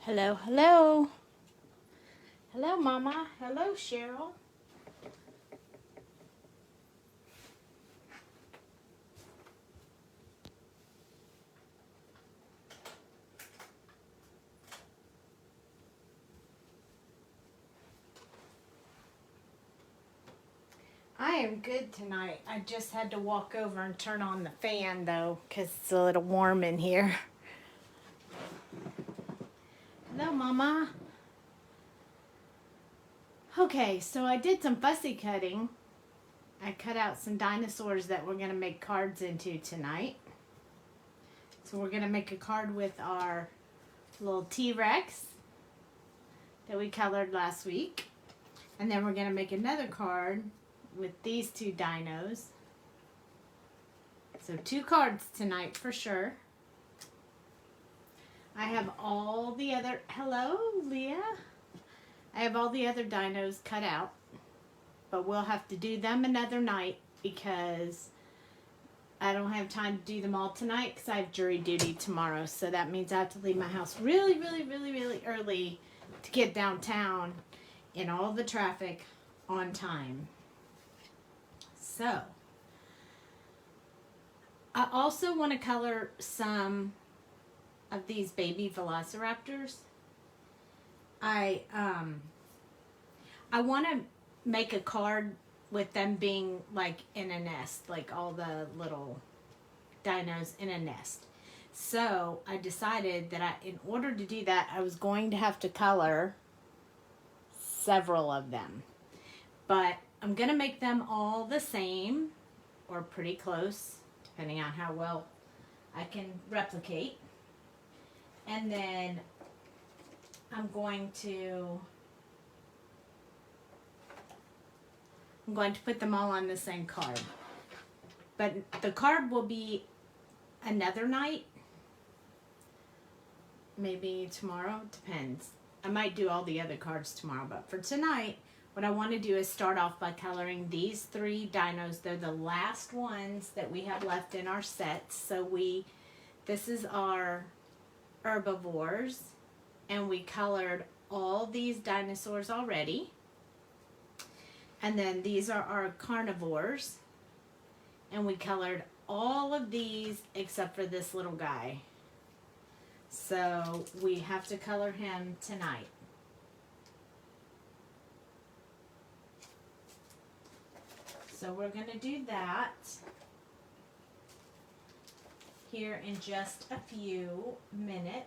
Hello, hello. Hello, Mama. Hello, Cheryl. I am good tonight. I just had to walk over and turn on the fan, though, because it's a little warm in here. Hello, Mama. Okay, so I did some fussy cutting. I cut out some dinosaurs that we're going to make cards into tonight. So we're going to make a card with our little T-Rex that we colored last week. And then we're going to make another card with these two dinos. So 2 cards tonight for sure. I have all the other, hello Leah. I have all the other dinos cut out, but we'll have to do them another night because I don't have time to do them all tonight because I have jury duty tomorrow. So that means I have to leave my house really early to get downtown in all the traffic on time. So I also want to color some of these baby velociraptors. I want to make a card with them being like in a nest, like all the little dinos in a nest. So I decided that in order to do that, I was going to have to color several of them. But I'm going to make them all the same or pretty close, depending on how well I can replicate. And then I'm going to put them all on the same card. But the card will be another night. Maybe tomorrow, depends. I might do all the other cards tomorrow, but for tonight, what I want to do is start off by coloring these 3 dinos. They're the last ones that we have left in our sets. So this is our herbivores, and we colored all these dinosaurs already. And then these are our carnivores, and we colored all of these except for this little guy. So we have to color him tonight. So we're going to do that here in just a few minutes.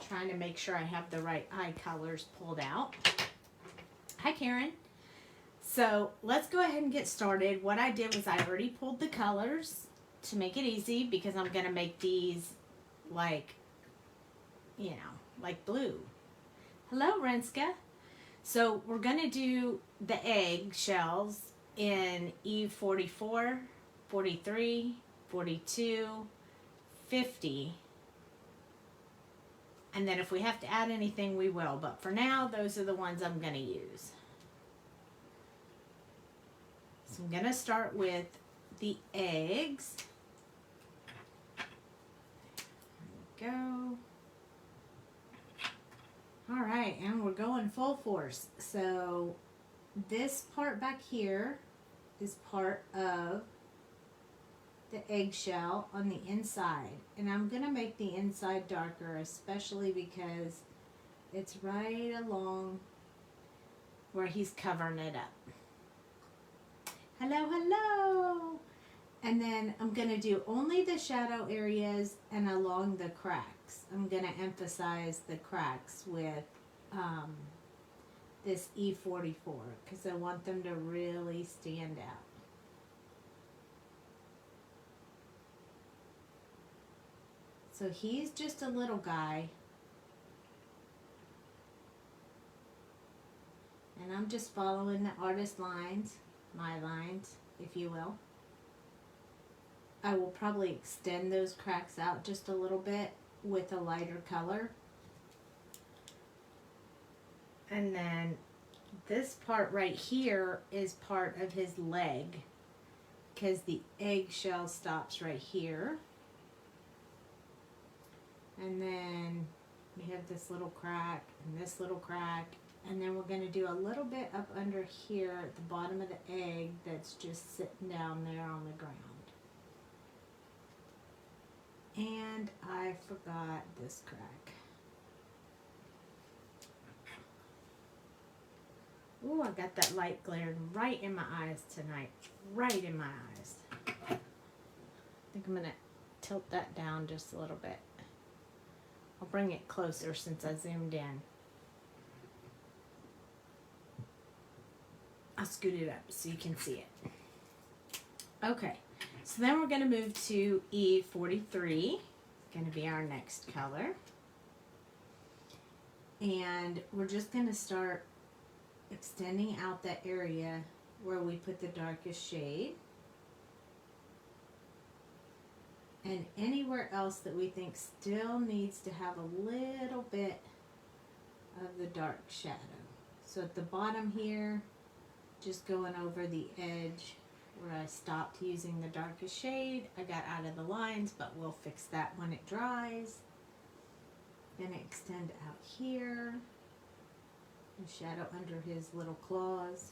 Trying to make sure I have the right eye colors pulled out. Hi, Karen. So let's go ahead and get started. What I did was I already pulled the colors to make it easy because I'm going to make these like, like blue. Hello, Renska. So we're going to do the egg shells in E44, 43, 42, 50. And then if we have to add anything, we will. But for now, those are the ones I'm going to use. So I'm going to start with the eggs. There we go. All right, and we're going full force. So this part back here is part of the eggshell on the inside. And I'm going to make the inside darker, especially because it's right along where he's covering it up. Hello, hello! And then I'm going to do only the shadow areas and along the cracks. I'm going to emphasize the cracks with this E44 because I want them to really stand out. So he's just a little guy. And I'm just following the artist lines, my lines, if you will. I will probably extend those cracks out just a little bit with a lighter color. And then this part right here is part of his leg because the eggshell stops right here. And then we have this little crack and this little crack. And then we're going to do a little bit up under here at the bottom of the egg that's just sitting down there on the ground. And I forgot this crack. Ooh, I got that light glaring right in my eyes tonight. Right in my eyes. I think I'm going to tilt that down just a little bit. I'll bring it closer since I zoomed in. I'll scoot it up so you can see it. Okay, so then we're going to move to E43. It's going to be our next color. And we're just going to start extending out that area where we put the darkest shade. And anywhere else that we think still needs to have a little bit of the dark shadow. So at the bottom here, just going over the edge where I stopped using the darkest shade. I got out of the lines, but we'll fix that when it dries. Then extend out here. And shadow under his little claws.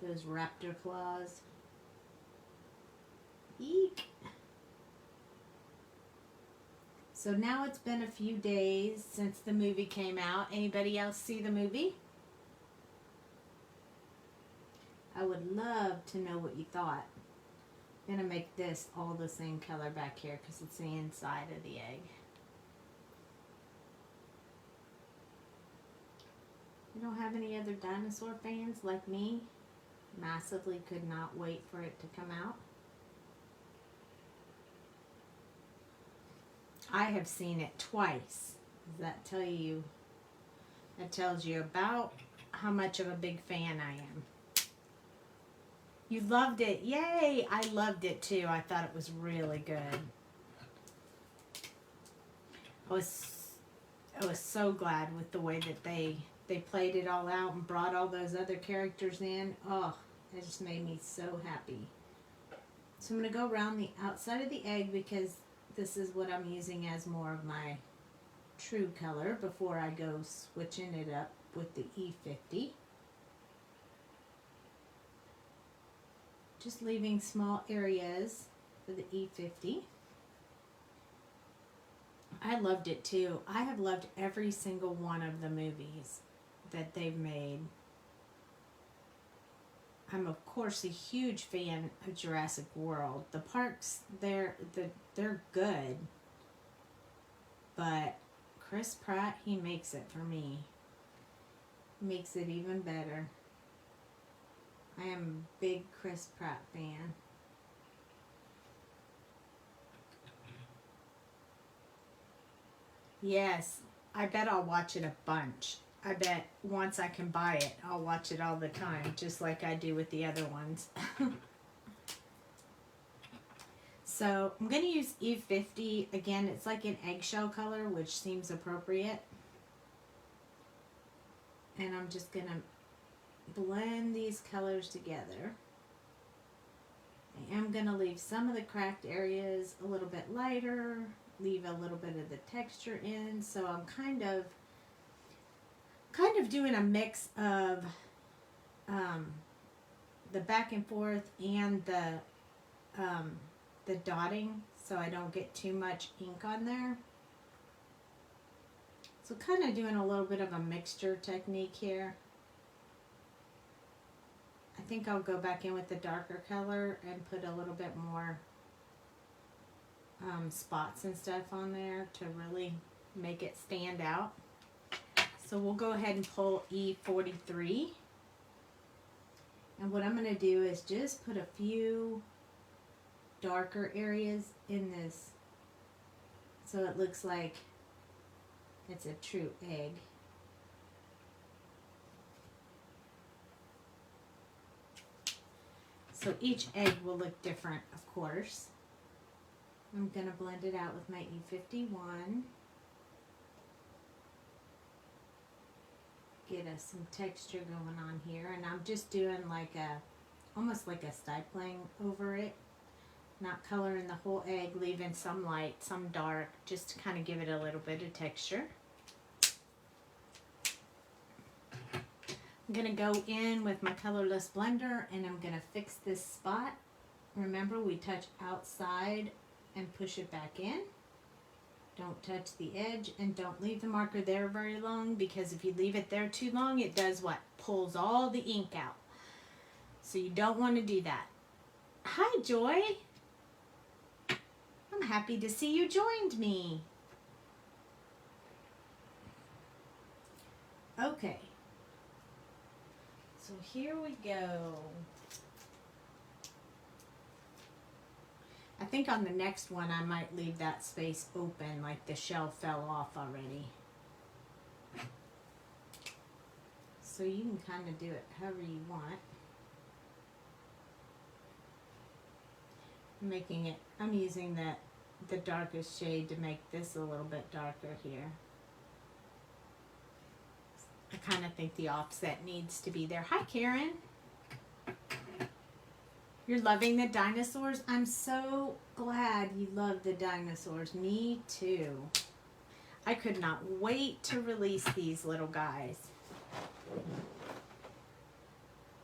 Those raptor claws. Eek! So now it's been a few days since the movie came out. Anybody else see the movie? I would love to know what you thought. I'm going to make this all the same color back here because it's the inside of the egg. You don't have any other dinosaur fans like me? Massively could not wait for it to come out. I have seen it twice. Does that tell you? That tells you about how much of a big fan I am. You loved it. Yay! I loved it too. I thought it was really good. I was so glad with the way that they played it all out and brought all those other characters in. Oh, it just made me so happy. So I'm going to go around the outside of the egg because this is what I'm using as more of my true color before I go switching it up with the E50. Just leaving small areas for the E50. I loved it too. I have loved every single one of the movies that they've made. I'm of course a huge fan of Jurassic World. The parks, they're good, but Chris Pratt, he makes it for me. Makes it even better. I am a big Chris Pratt fan. Yes, I bet I'll watch it a bunch. I bet once I can buy it, I'll watch it all the time, just like I do with the other ones. So I'm going to use E50. Again, it's like an eggshell color, which seems appropriate. And I'm just going to blend these colors together. I am going to leave some of the cracked areas a little bit lighter, leave a little bit of the texture in. So I'm kind of doing a mix of the back and forth and the dotting, so I don't get too much ink on there. So kind of doing a little bit of a mixture technique here. I think I'll go back in with the darker color and put a little bit more spots and stuff on there to really make it stand out. So we'll go ahead and pull E43. And what I'm going to do is just put a few darker areas in this so it looks like it's a true egg. So each egg will look different, of course. I'm going to blend it out with my E51. Get us some texture going on here, and I'm just doing like almost like a stippling over it. Not coloring the whole egg, leaving some light, some dark, just to kind of give it a little bit of texture. I'm going to go in with my colorless blender and I'm going to fix this spot. Remember, we touch outside and push it back in. Don't touch the edge and don't leave the marker there very long, because if you leave it there too long, it does what? Pulls all the ink out. So you don't want to do that. Hi, Joy. I'm happy to see you joined me. Okay. So here we go. I think on the next one I might leave that space open, like the shell fell off already. So you can kind of do it however you want. I'm using the darkest shade to make this a little bit darker here. I kind of think the offset needs to be there. Hi, Karen. You're loving the dinosaurs? I'm so glad you love the dinosaurs. Me too. I could not wait to release these little guys.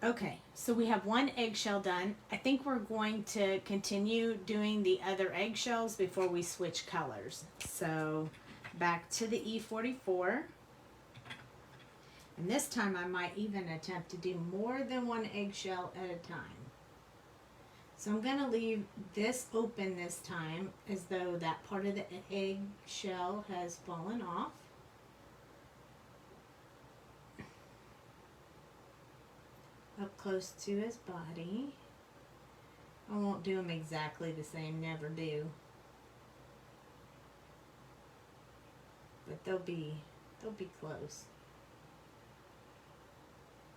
Okay, so we have one eggshell done. I think we're going to continue doing the other eggshells before we switch colors. So back to the E44. And this time I might even attempt to do more than one eggshell at a time. So I'm going to leave this open this time, as though that part of the eggshell has fallen off. Up close to his body. I won't do them exactly the same, never do. But they'll be close.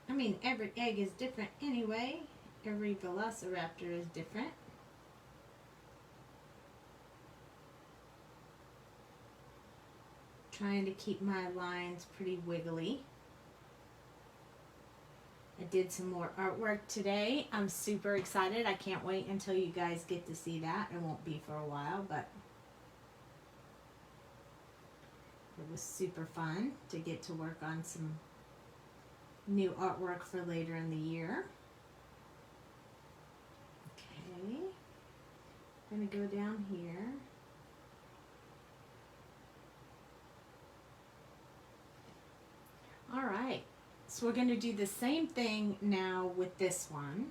I mean, every egg is different anyway. Every velociraptor is different. Trying to keep my lines pretty wiggly. I did some more artwork today. I'm super excited. I can't wait until you guys get to see that. It won't be for a while, but it was super fun to get to work on some new artwork for later in the year. Okay, I'm gonna go down here. All right, so we're gonna do the same thing now with this one.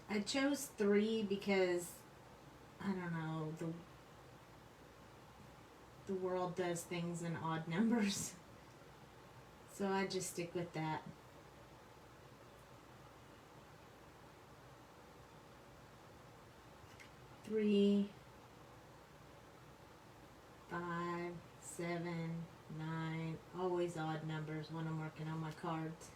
I chose 3 because, I don't know, the world does things in odd numbers. So I just stick with that. Three, 5, 7, 9, always odd numbers when I'm working on my cards.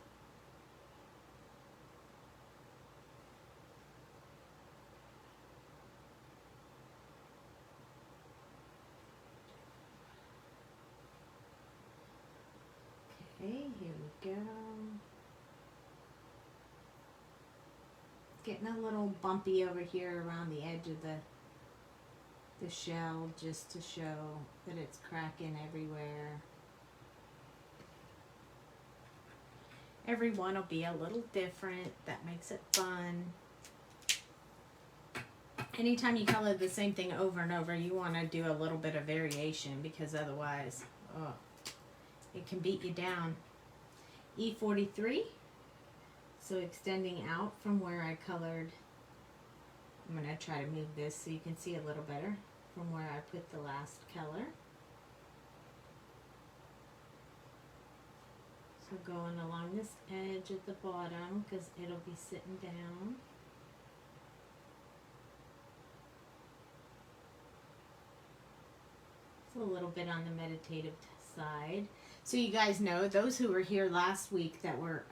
Okay, here we go. Getting a little bumpy over here around the edge of the shell, just to show that it's cracking everywhere. Every one will be a little different. That makes it fun. Anytime you color the same thing over and over, you want to do a little bit of variation, because otherwise, oh, it can beat you down. E43, so extending out from where I colored. I'm going to try to move this so you can see a little better from where I put the last color. So going along this edge at the bottom, because it'll be sitting down. It's a little bit on the meditative side. So you guys know, those who were here last week that were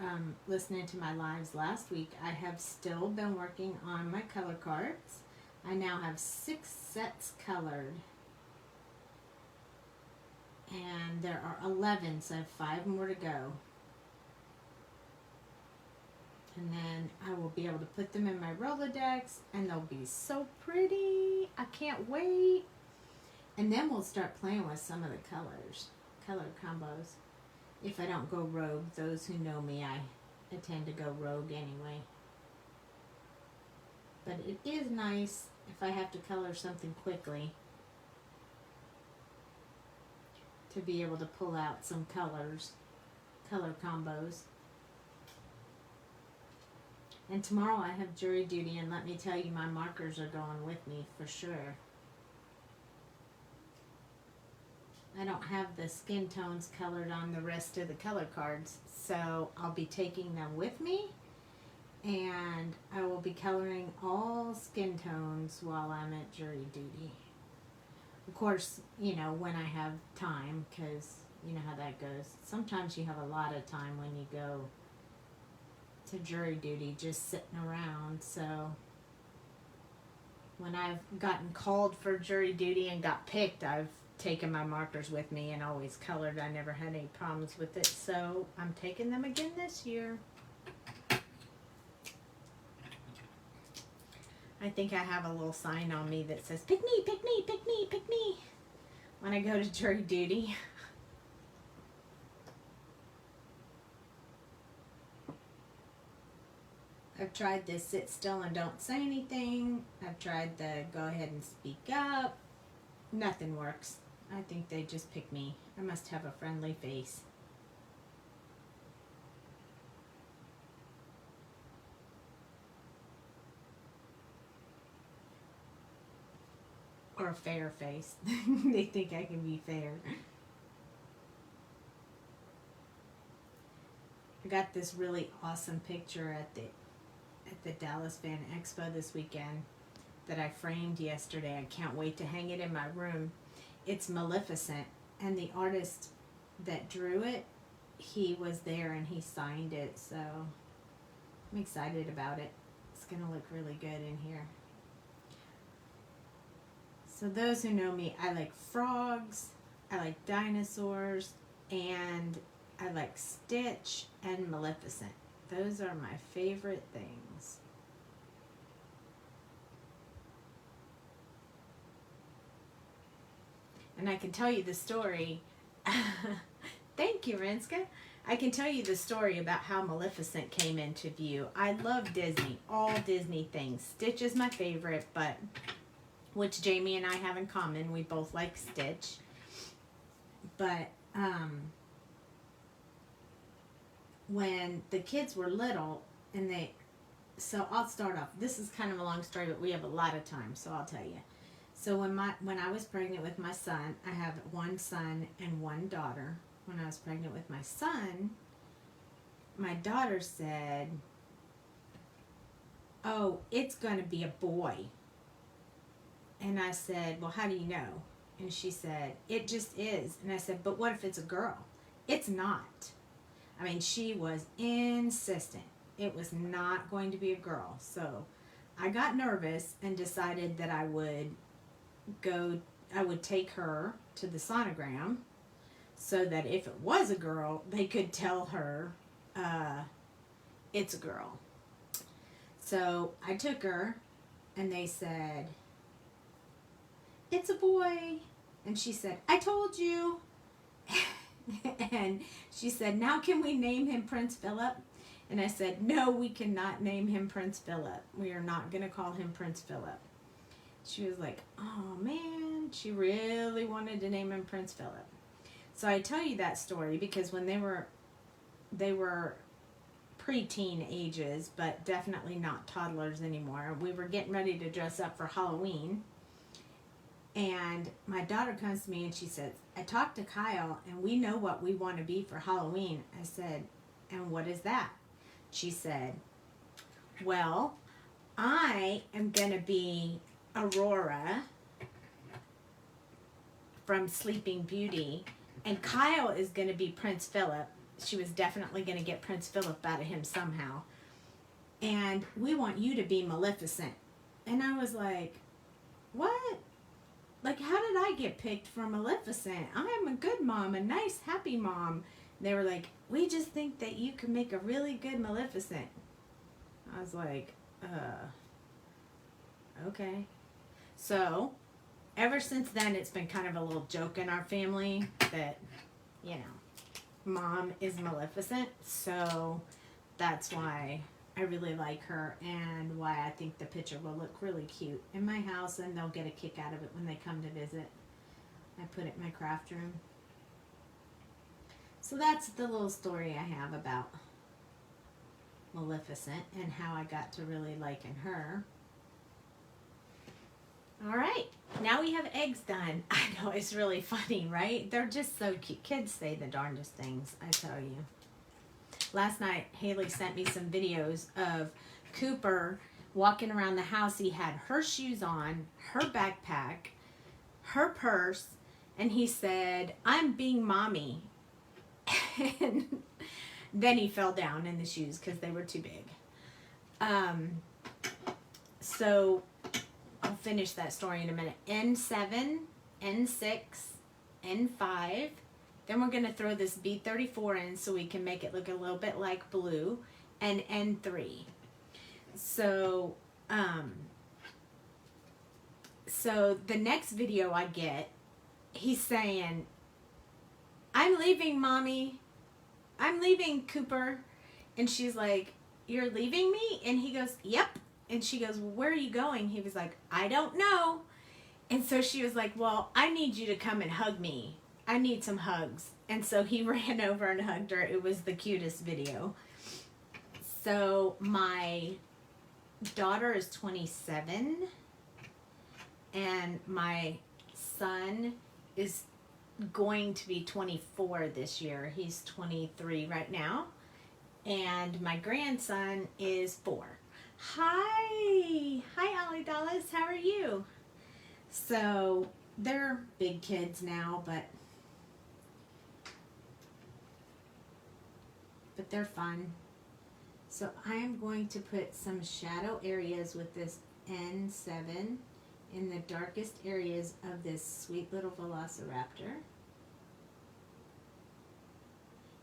listening to my lives last week, I have still been working on my color cards. I now have 6 sets colored. And there are 11, so I have 5 more to go. And then I will be able to put them in my Rolodex, and they'll be so pretty. I can't wait. And then we'll start playing with some of the color combos. If I don't go rogue, those who know me, I tend to go rogue anyway. But it is nice if I have to color something quickly to be able to pull out some color combos. And tomorrow I have jury duty, and let me tell you, my markers are going with me for sure. I don't have the skin tones colored on the rest of the color cards, so I'll be taking them with me, and I will be coloring all skin tones while I'm at jury duty. Of course, you know, when I have time, because you know how that goes. Sometimes you have a lot of time when you go to jury duty, just sitting around. So when I've gotten called for jury duty and got picked, I've taken my markers with me and always colored. I never had any problems with it, so I'm taking them again this year. I think I have a little sign on me that says, pick me, pick me, pick me, pick me, when I go to jury duty. I've tried this sit still and don't say anything. I've tried the go ahead and speak up. Nothing works. I think they just pick me. I must have a friendly face. Or a fair face. They think I can be fair. I got this really awesome picture at the Dallas Fan Expo this weekend that I framed yesterday. I can't wait to hang it in my room. It's Maleficent, and the artist that drew it, he was there and he signed it, so I'm excited about it. It's gonna look really good in here. So those who know me, I like frogs, I like dinosaurs, and I like Stitch and Maleficent. Those are my favorite things. And I can tell you the story. Thank you, Rinska. I can tell you the story about how Maleficent came into view. I love Disney, all Disney things. Stitch is my favorite, but which Jamie and I have in common. We both like Stitch. But when the kids were little, and so I'll start off. This is kind of a long story, but we have a lot of time, so I'll tell you. So when I was pregnant with my son, I have one son and one daughter. When I was pregnant with my son, my daughter said, "Oh, it's going to be a boy." And I said, "Well, how do you know?" And she said, "It just is." And I said, "But what if it's a girl?" It's not. I mean, she was insistent. It was not going to be a girl. So I got nervous and decided that I would take her to the sonogram so that if it was a girl, they could tell her it's a girl. So I took her, and they said, "It's a boy." And she said, "I told you." And she said, "Now can we name him Prince Philip?" And I said, "No, we cannot name him Prince Philip. We are not going to call him Prince Philip." She was like, "Oh man," she really wanted to name him Prince Philip. So I tell you that story because when they were preteen ages, but definitely not toddlers anymore. We were getting ready to dress up for Halloween. And my daughter comes to me and she says, "I talked to Kyle and we know what we want to be for Halloween." I said, "And what is that?" She said, "Well, I am going to be Aurora from Sleeping Beauty, and Kyle is going to be Prince Philip." She was definitely going to get Prince Philip out of him somehow. "And we want you to be Maleficent." And I was like, "What? Like, how did I get picked for Maleficent? I'm a good mom, a nice, happy mom." And they were like, "We just think that you can make a really good Maleficent." I was like, okay. So, ever since then, it's been kind of a little joke in our family that, you know, Mom is Maleficent. So, that's why I really like her and why I think the picture will look really cute in my house, and they'll get a kick out of it when they come to visit. I put it in my craft room. So that's the little story I have about Maleficent and how I got to really liking her. All right, now we have eggs done. I know, it's really funny, right? They're just so cute. Kids say the darndest things, I tell you. Last night, Haley sent me some videos of Cooper walking around the house. He had her shoes on, her backpack, her purse, and he said, "I'm being mommy." And then he fell down in the shoes because they were too big. So I'll finish that story in a minute. N7, N6, N5. Then we're going to throw this B34 in so we can make it look a little bit like blue. And N3. So, so the next video I get, he's saying, "I'm leaving, Mommy. I'm leaving, Cooper." And she's like, "You're leaving me?" And he goes, "Yep." And she goes, "Well, where are you going?" He was like, "I don't know." And so she was like, "Well, I need you to come and hug me. I need some hugs." And so he ran over and hugged her. It was the cutest video. So my daughter is 27 and my son is going to be 24 this year. He's 23 right now. And my grandson is 4. Hi, Ollie Dallas. How are you? So they're big kids now, but they're fun. So I am going to put some shadow areas with this N7 in the darkest areas of this sweet little velociraptor.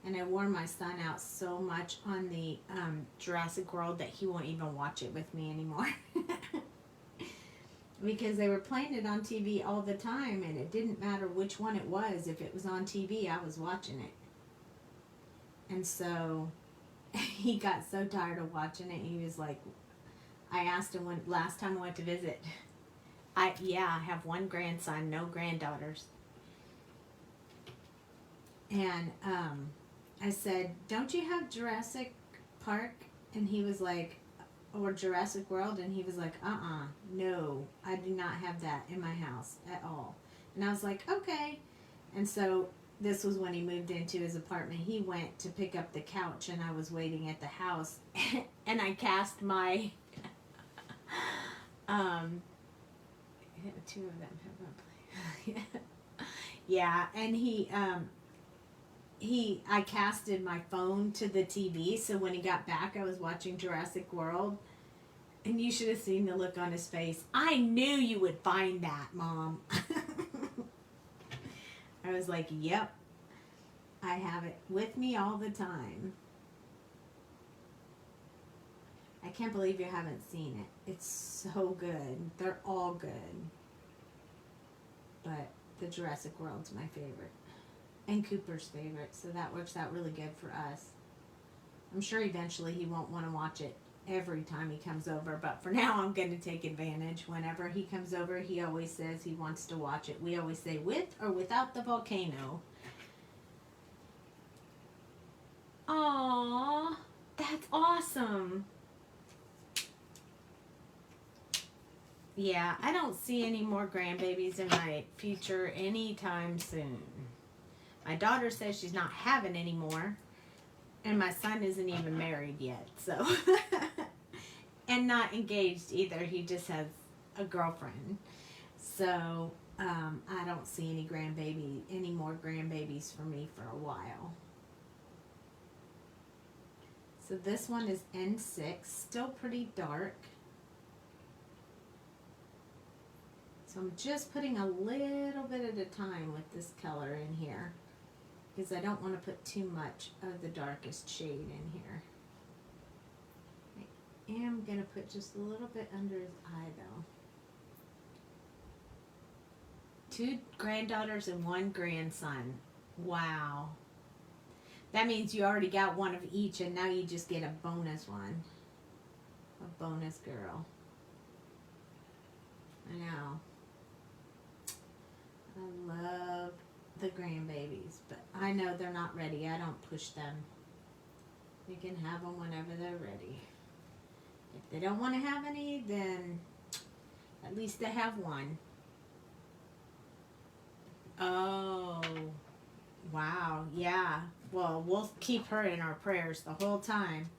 And I wore my son out so much on the Jurassic World that he won't even watch it with me anymore. Because they were playing it on TV all the time, and it didn't matter which one it was. If it was on TV, I was watching it. And so he got so tired of watching it, he was like, I asked him when last time I went to visit, I have one grandson, no granddaughters. And I said, "Don't you have Jurassic Park?" And he was like, or Jurassic World? And he was like, no, I do not have that in my house at all. And I was like, okay. And so this was when he moved into his apartment. He went to pick up the couch, and I was waiting at the house, and I cast my, two of them have a yeah, and I casted my phone to the TV, so when he got back, I was watching Jurassic World, and you should have seen the look on his face. "I knew you would find that, Mom." I was like, yep, I have it with me all the time. I can't believe you haven't seen it. It's so good. They're all good. But the Jurassic World's my favorite. And Cooper's favorite, so that works out really good for us. I'm sure eventually he won't want to watch it every time he comes over, but for now I'm going to take advantage. Whenever he comes over, he always says he wants to watch it. We always say with or without the volcano. Aww, that's awesome. Yeah, I don't see any more grandbabies in my future anytime soon. My daughter says she's not having any more, and my son isn't even married yet, so and not engaged either. He just has a girlfriend. So I don't see any more grandbabies for me for a while. So this one is N6, still pretty dark. So I'm just putting a little bit at a time with this color in here, because I don't want to put too much of the darkest shade in here. am going to put just a little bit under his eye, though. 2 granddaughters and 1 grandson. Wow. That means you already got one of each, and now you just get a bonus one. A bonus girl. I know. I love the grandbabies, but I know they're not ready. I don't push them. You can have them whenever they're ready. If they don't want to have any, then at least they have one. Oh, wow, yeah. Well, we'll keep her in our prayers the whole time.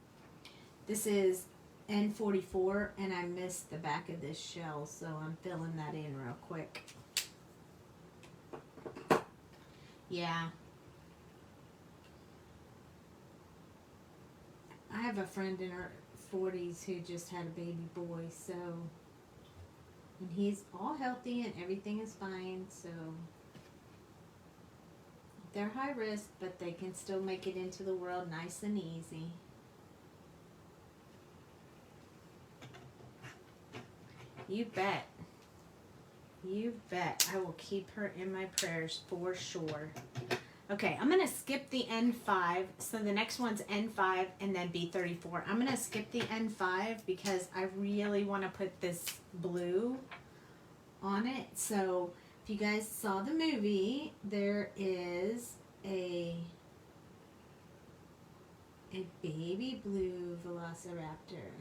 This is N44, and I missed the back of this shell, so I'm filling that in real quick. Yeah. I have a friend in her 40s who just had a baby boy, so, and he's all healthy and everything is fine, so they're high risk, but they can still make it into the world nice and easy. You bet. You bet. I will keep her in my prayers for sure. Okay, I'm going to skip the N5. So the next one's N5 and then B34. I'm going to skip the N5 because I really want to put this blue on it. So if you guys saw the movie, there is a baby blue velociraptor,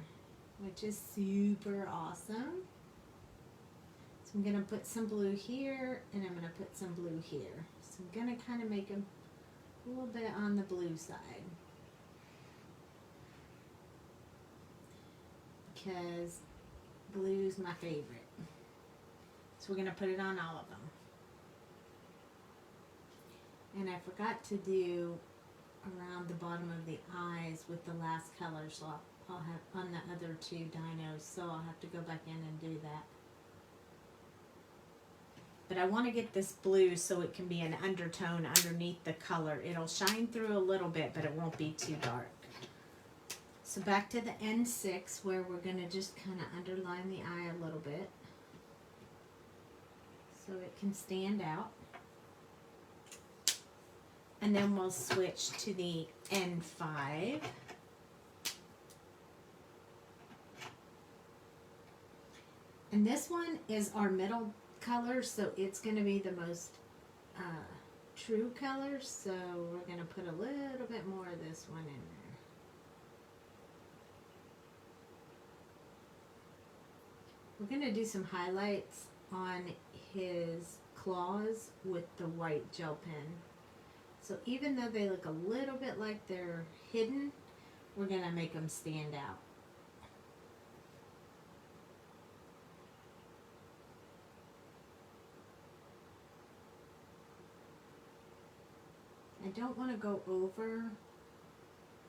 which is super awesome. So I'm going to put some blue here, and I'm going to put some blue here. So I'm going to kind of make them a little bit on the blue side, because blue is my favorite. So we're going to put it on all of them. And I forgot to do around the bottom of the eyes with the last color, so I'll have on the other 2 dinos, so I'll have to go back in and do that. But I want to get this blue so it can be an undertone underneath the color. It'll shine through a little bit, but it won't be too dark. So back to the N6, where we're going to just kind of underline the eye a little bit so it can stand out. And then we'll switch to the N5. And this one is our middle color, so it's going to be the most true color, so we're going to put a little bit more of this one in there. We're going to do some highlights on his claws with the white gel pen. So even though they look a little bit like they're hidden, we're going to make them stand out. I don't want to go over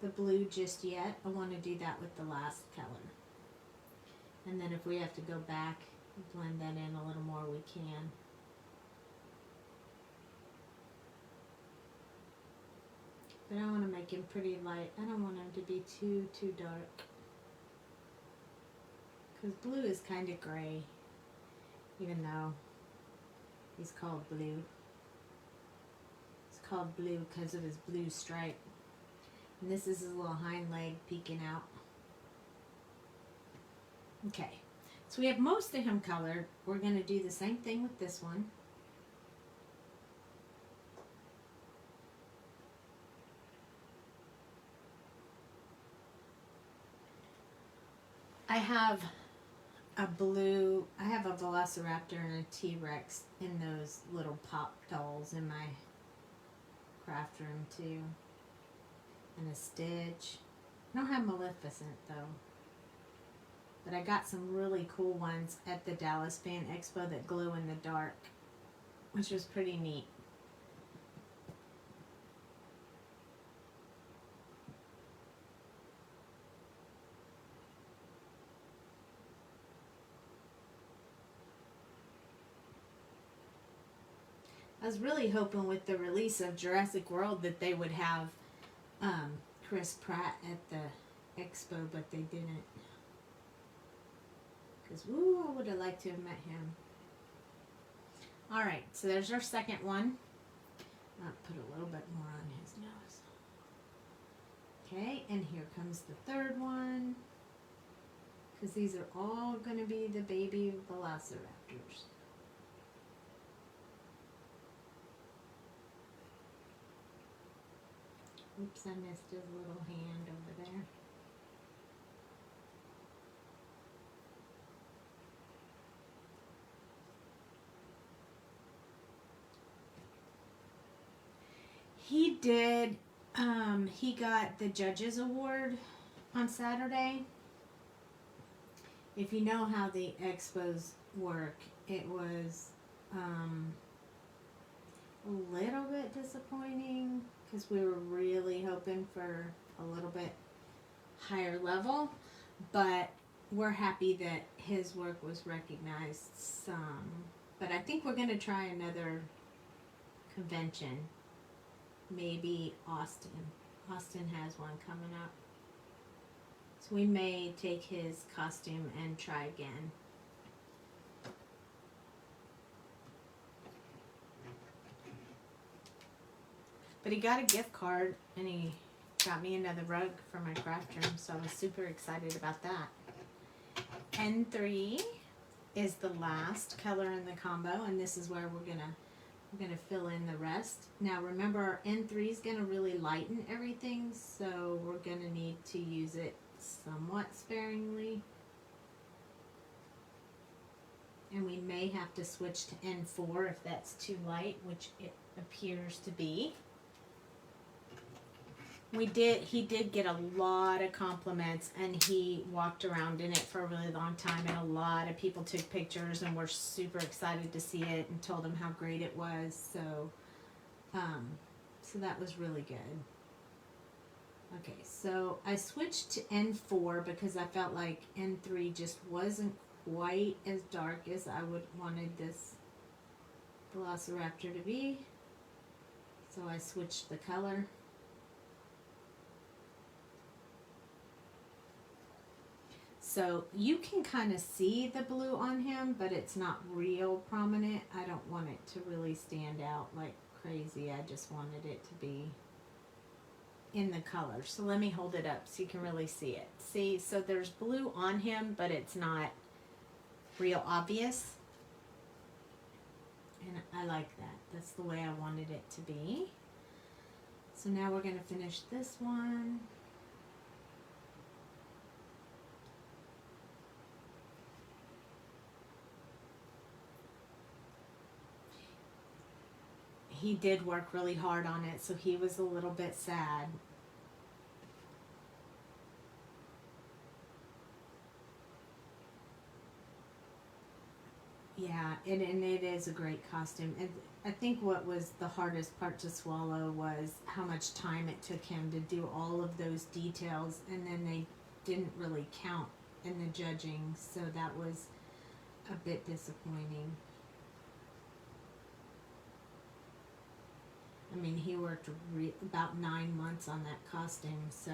the blue just yet. I want to do that with the last color. And then if we have to go back and blend that in a little more, we can. But I want to make him pretty light. I don't want him to be too dark. Because blue is kind of gray, even though he's called blue. Called blue because of his blue stripe. And this is his little hind leg peeking out. Okay, so we have most of him colored. We're going to do the same thing with this one. I have a velociraptor and a T-Rex in those little pop dolls in my craft room too, and a Stitch. I don't have Maleficent though, but I got some really cool ones at the Dallas Fan Expo that glow in the dark, which was pretty neat. I was really hoping with the release of Jurassic World that they would have Chris Pratt at the expo, but they didn't. Because, ooh, I would have liked to have met him. All right, so there's our second one. I'll put a little bit more on his nose. Okay, and here comes the third one. Because these are all going to be the baby velociraptors. Oops, I missed his little hand over there. He did, he got the Judges Award on Saturday. If you know how the expos work, it was a little bit disappointing because we were really hoping for a little bit higher level, but we're happy that his work was recognized some. But I think we're going to try another convention. Maybe Austin. Austin has one coming up. So we may take his costume and try again. But he got a gift card and he got me another rug for my craft room, so I was super excited about that. N3 is the last color in the combo, and this is where we're gonna fill in the rest. Now remember, our N3 is gonna really lighten everything, so we're gonna need to use it somewhat sparingly. And we may have to switch to N4 if that's too light, which it appears to be. He did get a lot of compliments, and he walked around in it for a really long time, and a lot of people took pictures and were super excited to see it and told him how great it was. So that was really good. Okay, so I switched to N4 because I felt like N3 just wasn't quite as dark as I would wanted this velociraptor to be. So I switched the color. So you can kind of see the blue on him, but it's not real prominent. I don't want it to really stand out like crazy. I just wanted it to be in the color. So let me hold it up so you can really see it. See, so there's blue on him, but it's not real obvious. And I like that. That's the way I wanted it to be. So now we're going to finish this one. He did work really hard on it, so he was a little bit sad. Yeah, and it is a great costume. And I think what was the hardest part to swallow was how much time it took him to do all of those details, and then they didn't really count in the judging, so that was a bit disappointing. I mean, he worked about 9 months on that costume, so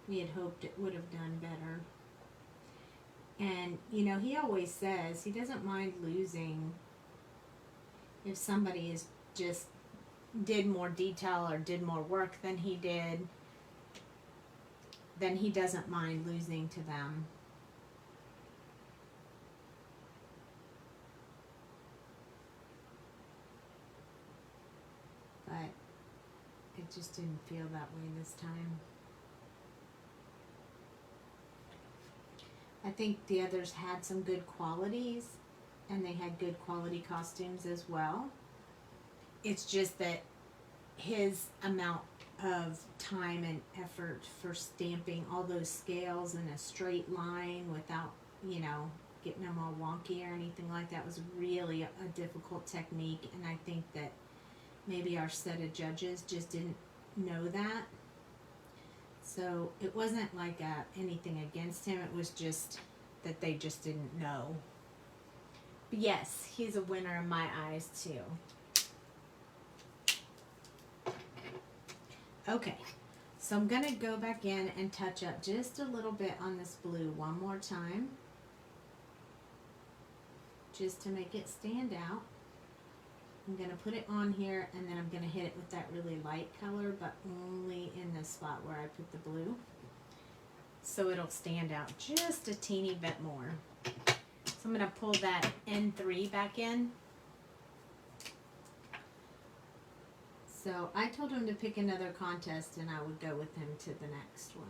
we had hoped it would have done better. And, you know, he always says he doesn't mind losing if somebody is just did more detail or did more work than he did, then he doesn't mind losing to them. But it just didn't feel that way this time. I think the others had some good qualities, and they had good quality costumes as well. It's just that his amount of time and effort for stamping all those scales in a straight line without, you know, getting them all wonky or anything like that was really a difficult technique, and I think that maybe our set of judges just didn't know that. So it wasn't like anything against him, it was just that they just didn't know. But yes, he's a winner in my eyes too. Okay, so I'm going to go back in and touch up just a little bit on this blue one more time. just to make it stand out. I'm going to put it on here, and then I'm going to hit it with that really light color, but only in the spot where I put the blue. So it'll stand out just a teeny bit more. So I'm going to pull that N3 back in. So I told him to pick another contest, and I would go with him to the next one.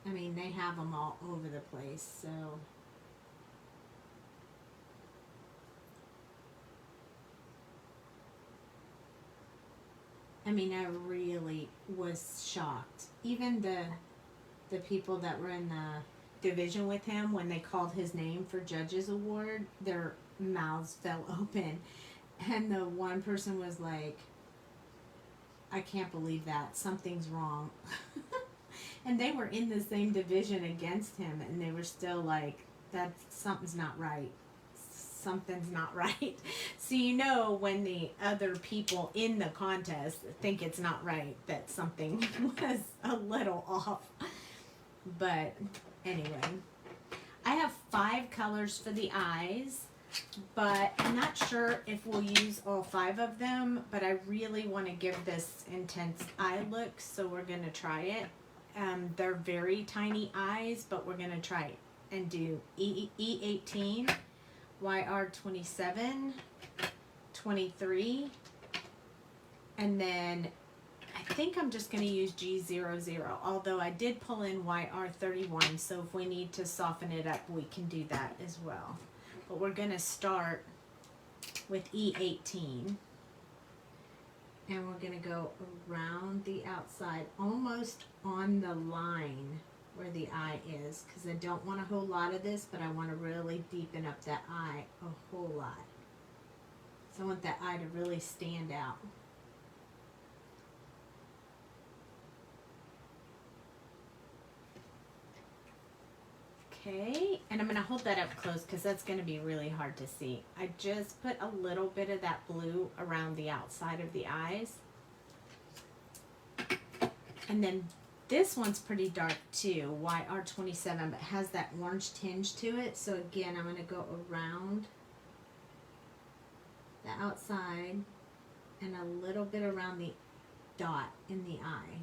I mean, they have them all over the place, so... I mean, I really was shocked. Even the people that were in the division with him, when they called his name for Judges Award, their mouths fell open. And the one person was like, I can't believe that. Something's wrong. And they were in the same division against him, and they were still like, something's not right. Something's not right. So you know when the other people in the contest think it's not right, that something was a little off. But anyway, I have 5 colors for the eyes, but I'm not sure if we'll use all 5 of them, but I really want to give this intense eye look, so we're going to try it. They're very tiny eyes, but we're going to try it and do E18, YR27, 23, and then I think I'm just going to use G00, although I did pull in YR31, so if we need to soften it up, we can do that as well. But we're going to start with E18, and we're going to go around the outside, almost on the line where the eye is, because I don't want a whole lot of this, but I want to really deepen up that eye a whole lot. So I want that eye to really stand out. Okay, and I'm going to hold that up close because that's going to be really hard to see. I just put a little bit of that blue around the outside of the eyes. And then this one's pretty dark too, YR27, but has that orange tinge to it. So again, I'm going to go around the outside and a little bit around the dot in the eye.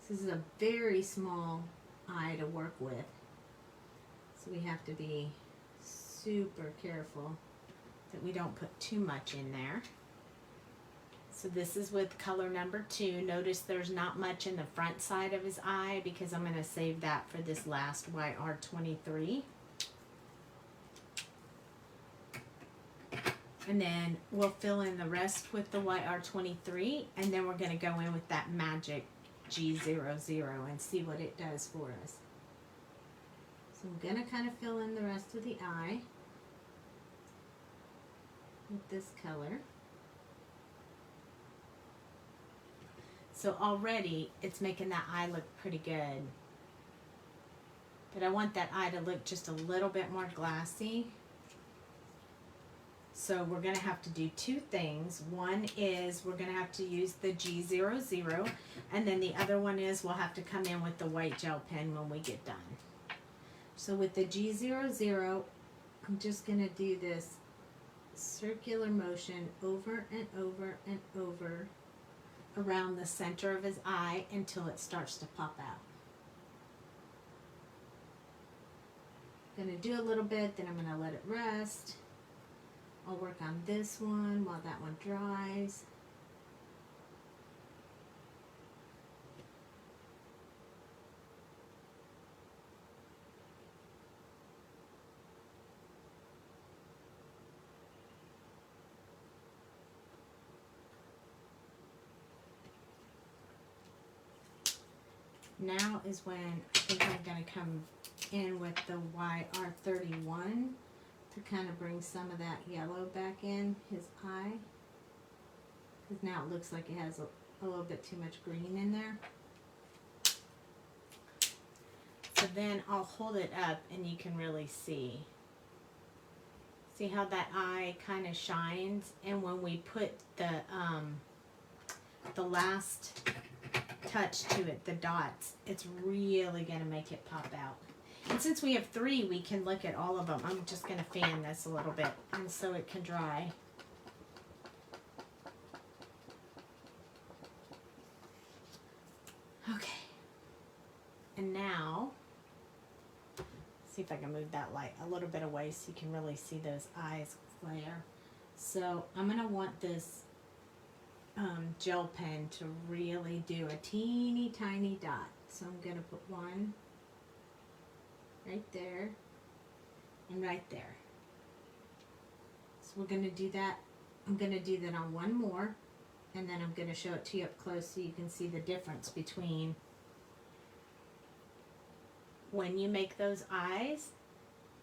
This is a very small eye to work with, so we have to be super careful that we don't put too much in there. So this is with color number 2. Notice there's not much in the front side of his eye because I'm going to save that for this last YR23. And then we'll fill in the rest with the YR23, and then we're going to go in with that magic G00 and see what it does for us. So I'm going to kind of fill in the rest of the eye with this color. So already it's making that eye look pretty good. But I want that eye to look just a little bit more glassy. So we're going to have to do 2 things. One is we're going to have to use the G00, and then the other one is we'll have to come in with the white gel pen when we get done. So with the G00, I'm just going to do this circular motion over and over and over around the center of his eye until it starts to pop out. I'm going to do a little bit, then I'm going to let it rest. I'll work on this one while that one dries. Now is when I think I'm going to come in with the YR31 to kind of bring some of that yellow back in his eye. Because now it looks like it has a little bit too much green in there. So then I'll hold it up and you can really see. See how that eye kind of shines? And when we put the last touch to it, the dots, it's really going to make it pop out. And since we have 3, we can look at all of them. I'm just going to fan this a little bit and so it can dry. Okay. And now, see if I can move that light a little bit away so you can really see those eyes flare. So I'm going to want this gel pen to really do a teeny tiny dot. So I'm going to put one right there and right there. So we're going to do that. I'm going to do that on one more, and then I'm going to show it to you up close so you can see the difference between when you make those eyes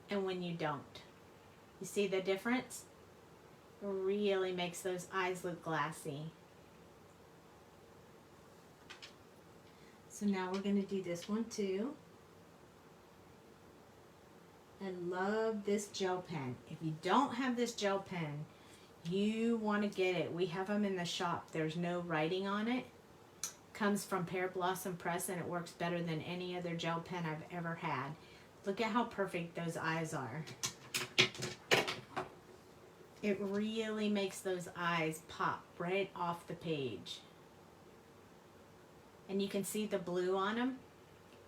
and when you don't. You see the difference? It really makes those eyes look glassy. So now we're going to do this one too. I love this gel pen. If you don't have this gel pen, you want to get it. We have them in the shop. There's no writing on it. Comes from Pear Blossom Press, and it works better than any other gel pen I've ever had. Look at how perfect those eyes are. It really makes those eyes pop right off the page. And you can see the blue on them.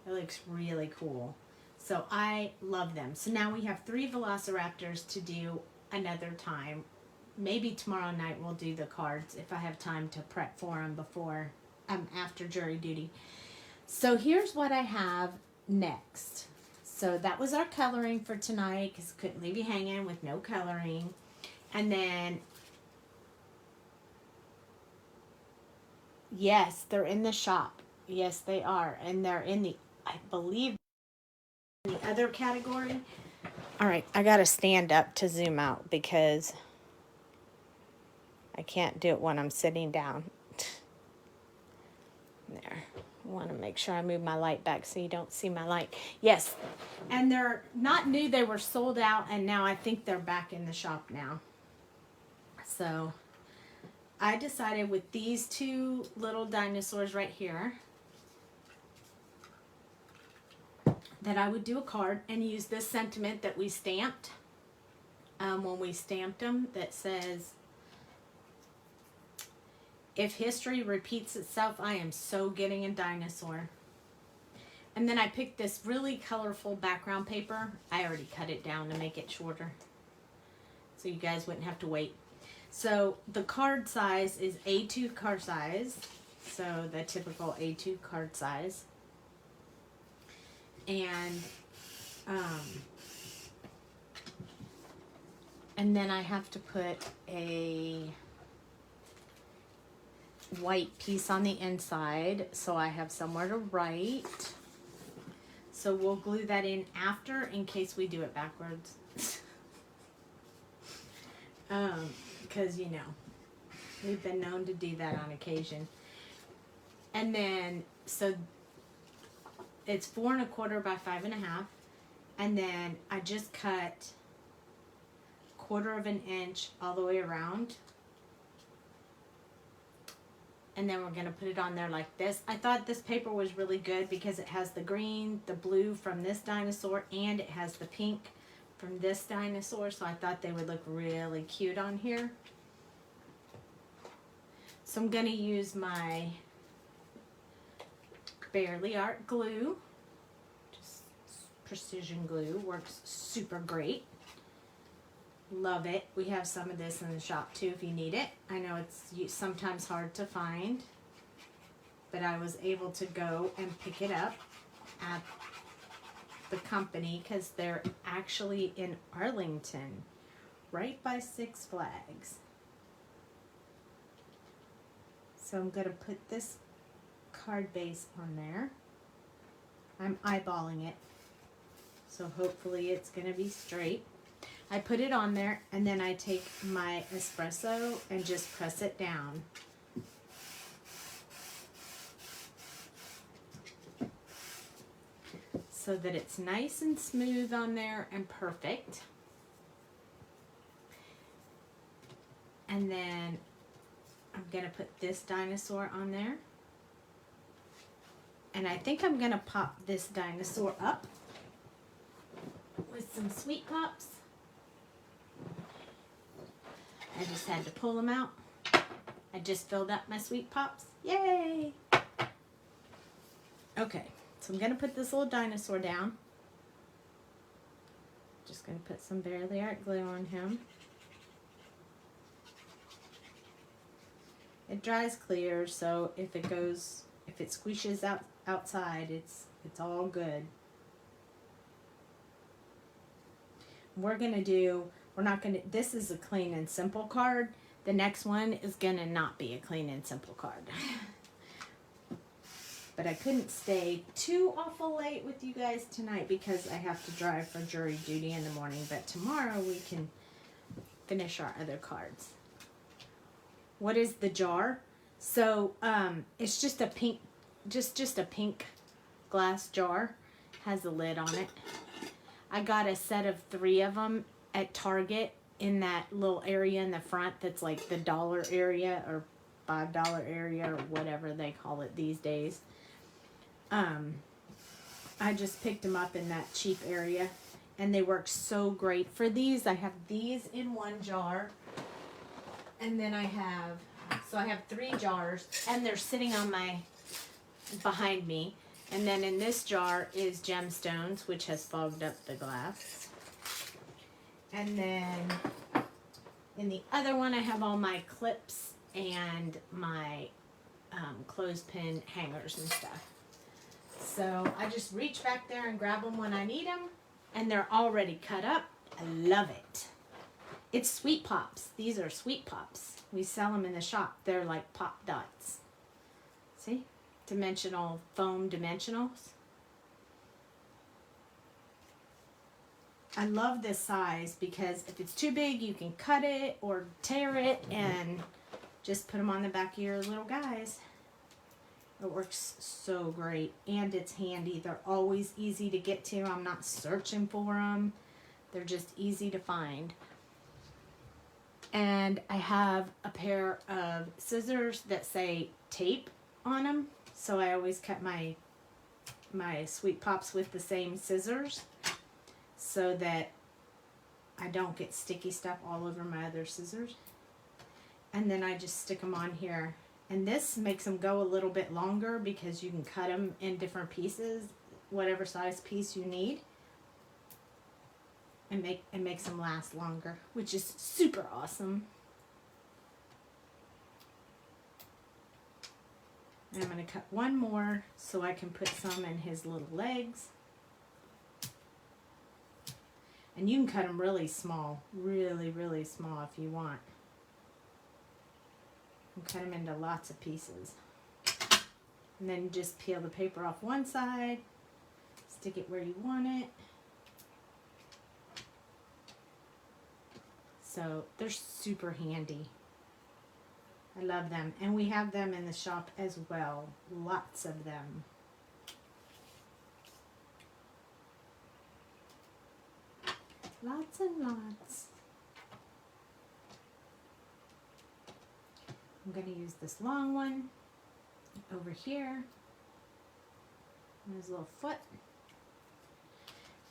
It looks really cool. So I love them. So now we have 3 velociraptors to do another time. Maybe tomorrow night we'll do the cards if I have time to prep for them before, after jury duty. So here's what I have next. So that was our coloring for tonight because couldn't leave you hanging with no coloring. And then, yes, they're in the shop. Yes, they are. And they're in the, I believe, in the other category. All right, I got to stand up to zoom out because I can't do it when I'm sitting down. There. I want to make sure I move my light back so you don't see my light. Yes, and they're not new. They were sold out, and now I think they're back in the shop now. So I decided with these 2 little dinosaurs right here that I would do a card and use this sentiment that we stamped when we stamped them that says, "If history repeats itself, I am so getting a dinosaur." And then I picked this really colorful background paper. I already cut it down to make it shorter so you guys wouldn't have to wait. So the card size is A2 card size. So the typical A2 card size. And then I have to put a white piece on the inside so I have somewhere to write. So we'll glue that in after in case we do it backwards. Because, you know, we've been known to do that on occasion. And then, so it's 4 1/4 by 5 1/2. And then I just cut 1/4 of an inch all the way around. And then we're going to put it on there like this. I thought this paper was really good because it has the green, the blue from this dinosaur, and it has the pink from this dinosaur. So I thought they would look really cute on here. So I'm going to use my Barely Art glue. Just precision glue. Works super great. Love it. We have some of this in the shop too if you need it. I know it's sometimes hard to find, but I was able to go and pick it up at the company because they're actually in Arlington, right by Six Flags. So I'm going to put this card base on there. I'm eyeballing it, so hopefully it's going to be straight. I put it on there, and then I take my espresso and just press it down. So that it's nice and smooth on there and perfect. And then I'm going to put this dinosaur on there. And I think I'm going to pop this dinosaur up some Sweet Pops. I just had to pull them out. I just filled up my Sweet Pops. Yay! Okay, so I'm going to put this little dinosaur down. Just going to put some Barely Art glue on him. It dries clear, so if it squishes outside, it's all good. We're not gonna, this is a clean and simple card. The next one is gonna not be a clean and simple card. But I couldn't stay too awful late with you guys tonight because I have to drive for jury duty in the morning. But tomorrow we can finish our other cards. What is the jar? So it's just a pink, just a pink glass jar. Has a lid on it. I got a set of 3 of them at Target in that little area in the front that's like the dollar area or $5 area or whatever they call it these days. I just picked them up in that cheap area and they work so great. For these, I have these in one jar and then I have 3 jars and they're sitting on behind me. And then in this jar is gemstones, which has fogged up the glass. And then in the other one, I have all my clips and my clothespin hangers and stuff. So I just reach back there and grab them when I need them. And they're already cut up. I love it. It's Sweet Pops. These are Sweet Pops. We sell them in the shop. They're like pop dots. See? Dimensional, foam dimensionals. I love this size because if it's too big, you can cut it or tear it and just put them on the back of your little guys. It works so great and it's handy. They're always easy to get to. I'm not searching for them. They're just easy to find. And I have a pair of scissors that say tape on them. So I always cut my Sweet Pops with the same scissors so that I don't get sticky stuff all over my other scissors. And then I just stick them on here. And this makes them go a little bit longer because you can cut them in different pieces, whatever size piece you need. And it makes them last longer, which is super awesome. And I'm going to cut one more so I can put some in his little legs. And you can cut them really small, really, really small if you want. You can cut them into lots of pieces. And then just peel the paper off one side, stick it where you want it. So they're super handy. I love them. And we have them in the shop as well. Lots of them. Lots and lots. I'm going to use this long one over here. And his little foot.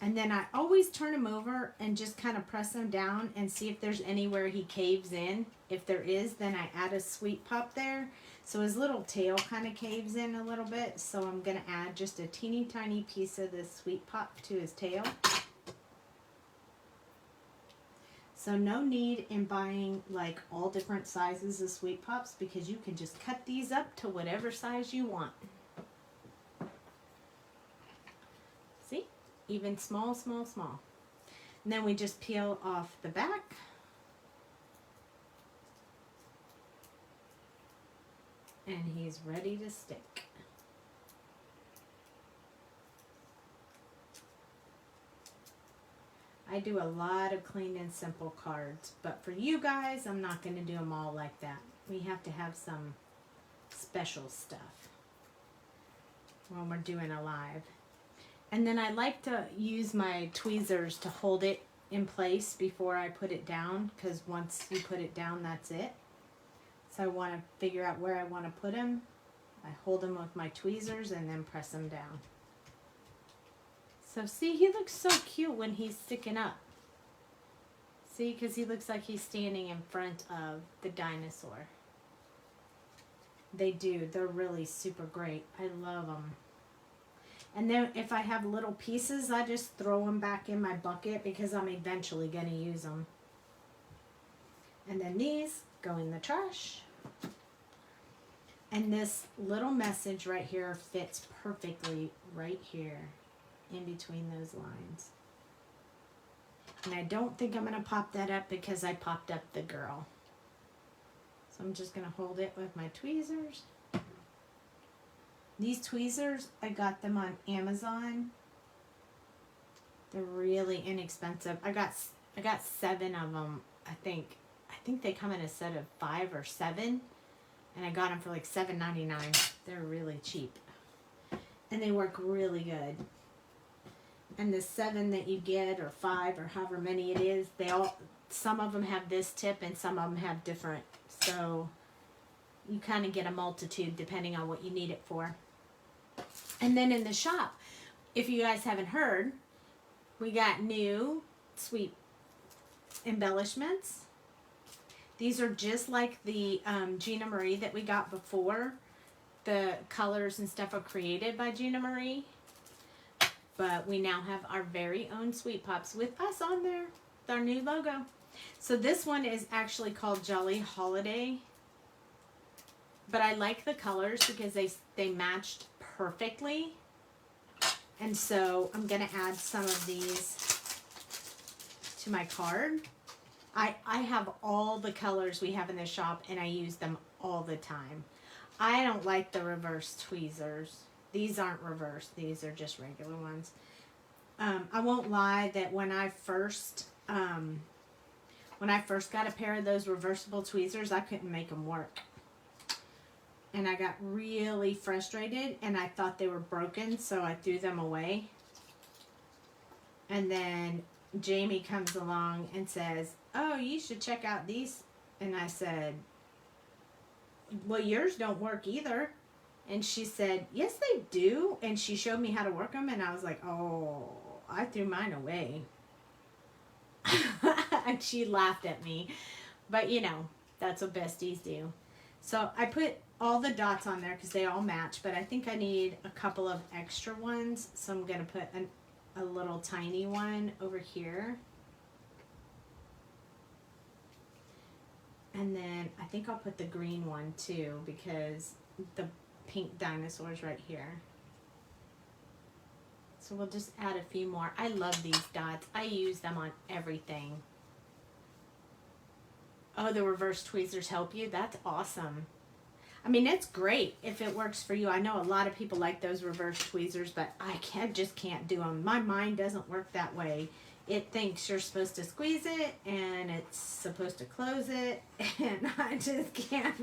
And then I always turn him over and just kind of press him down and see if there's anywhere he caves in. If there is, then I add a Sweet Pop there. So his little tail kind of caves in a little bit. So I'm going to add just a teeny tiny piece of this Sweet Pop to his tail. So no need in buying like all different sizes of Sweet Pops because you can just cut these up to whatever size you want. See? Even small, small, small. And then we just peel off the back. And he's ready to stick. I do a lot of clean and simple cards, but for you guys, I'm not going to do them all like that. We have to have some special stuff when we're doing a live. And then I like to use my tweezers to hold it in place before I put it down, because once you put it down, that's it. So I want to figure out where I want to put them. I hold them with my tweezers and then press them down. So see, he looks so cute when he's sticking up. See, because he looks like he's standing in front of the dinosaur. They do. They're really super great. I love them. And then if I have little pieces, I just throw them back in my bucket because I'm eventually going to use them. And then these go in the trash. And this little message right here fits perfectly right here in between those lines. And I don't think I'm going to pop that up because I popped up the girl. So I'm just going to hold it with my tweezers. These tweezers, I got them on Amazon. They're really inexpensive. I got 7 of them, I think. I think they come in a set of 5 or 7. And I got them for like $7.99. They're really cheap. And they work really good. And the 7 that you get, or 5, or however many it is, some of them have this tip and some of them have different. So you kind of get a multitude depending on what you need it for. And then in the shop, if you guys haven't heard, we got new sweet embellishments. These are just like the Gina Marie that we got before. The colors and stuff are created by Gina Marie. But we now have our very own Sweet Pops with us on there. With our new logo. So this one is actually called Jolly Holiday. But I like the colors because they matched perfectly. And so I'm going to add some of these to my card. I have all the colors we have in the shop and I use them all the time. I don't like the reverse tweezers. These aren't reverse. These are just regular ones. I won't lie that when I first got a pair of those reversible tweezers, I couldn't make them work. And I got really frustrated and I thought they were broken, so I threw them away. And then Jamie comes along and says, "Oh, you should check out these." And I said, "Well, yours don't work either." And she said, "Yes, they do." And she showed me how to work them. And I was like, "Oh, I threw mine away." And she laughed at me. But, you know, that's what besties do. So I put all the dots on there because they all match. But I think I need a couple of extra ones. So I'm going to put a little tiny one over here. And then I think I'll put the green one too because the pink dinosaur's right here. So we'll just add a few more. I love these dots. I use them on everything. Oh, the reverse tweezers help you? That's awesome. I mean, it's great if it works for you. I know a lot of people like those reverse tweezers, but I just can't do them. My mind doesn't work that way. It thinks you're supposed to squeeze it and it's supposed to close it, and I just can't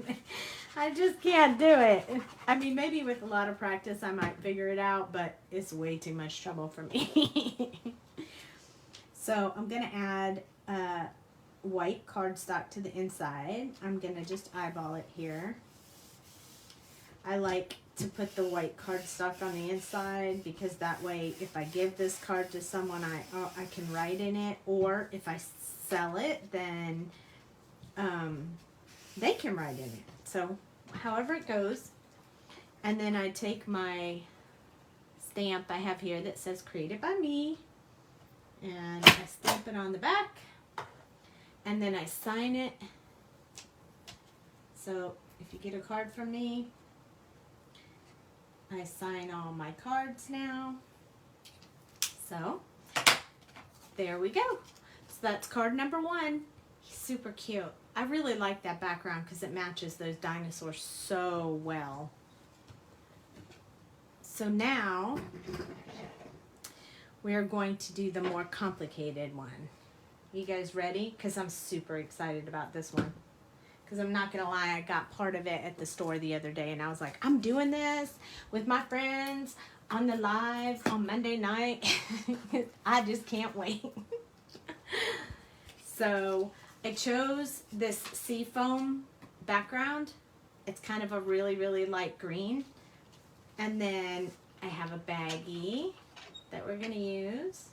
do it. I mean, maybe with a lot of practice I might figure it out, but it's way too much trouble for me. So I'm going to add white cardstock to the inside. I'm going to just eyeball it here. I like to put the white cardstock on the inside because that way if I give this card to someone, I can write in it, or if I sell it, then they can write in it. So however it goes. And then I take my stamp I have here that says created by me, and I stamp it on the back, and then I sign it. So if you get a card from me, I sign all my cards now. So there we go. So that's card number 1. He's super cute. I really like that background because it matches those dinosaurs so well. So now we are going to do the more complicated one. You guys ready? Because I'm super excited about this one. Because I'm not going to lie, I got part of it at the store the other day, and I was like, I'm doing this with my friends on the live on Monday night. I just can't wait. So I chose this seafoam background. It's kind of a really, really light green. And then I have a baggie. that we're going to use.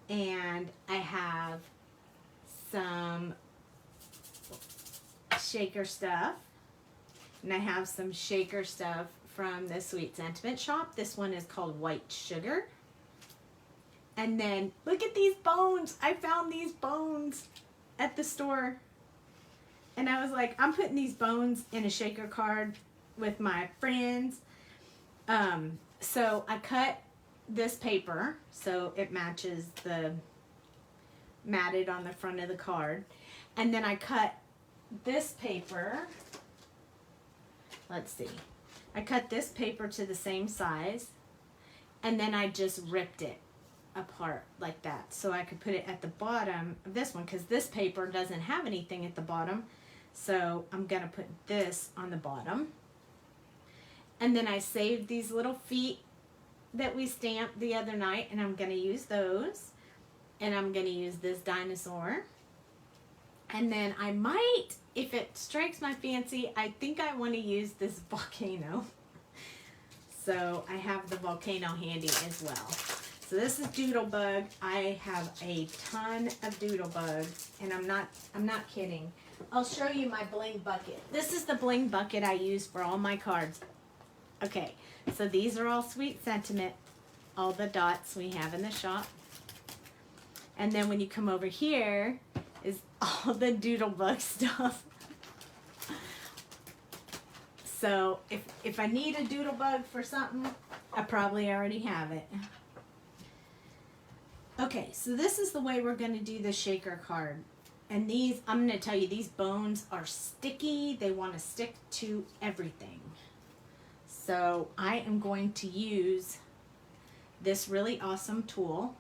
And I have some shaker stuff. And I have some shaker stuff from the Sweet Sentiment shop. This one is called White Sugar. And then look at these bones. I found these bones at the store. And I was like, I'm putting these bones in a shaker card with my friends. So I cut this paper so it matches the matted on the front of the card. And then I cut this paper. Let's see. I cut this paper to the same size. And then I just ripped it apart like that. So I could put it at the bottom of this one because this paper doesn't have anything at the bottom. So I'm going to put this on the bottom. And then I saved these little feet that we stamped the other night, and I'm going to use those. And I'm going to use this dinosaur. And then I might, if it strikes my fancy, I think I want to use this volcano. So I have the volcano handy as well. So this is Doodlebug. I have a ton of Doodlebug, and I'm not kidding. I'll show you my bling bucket. This is the bling bucket I use for all my cards. Okay, so these are all Sweet Sentiment, all the dots we have in the shop. And then when you come over here is all the Doodlebug stuff. So if I need a Doodlebug for something, I probably already have it. Okay, so this is the way we're going to do the shaker card. And these, I'm going to tell you, these bones are sticky. They want to stick to everything. So I am going to use this really awesome tool.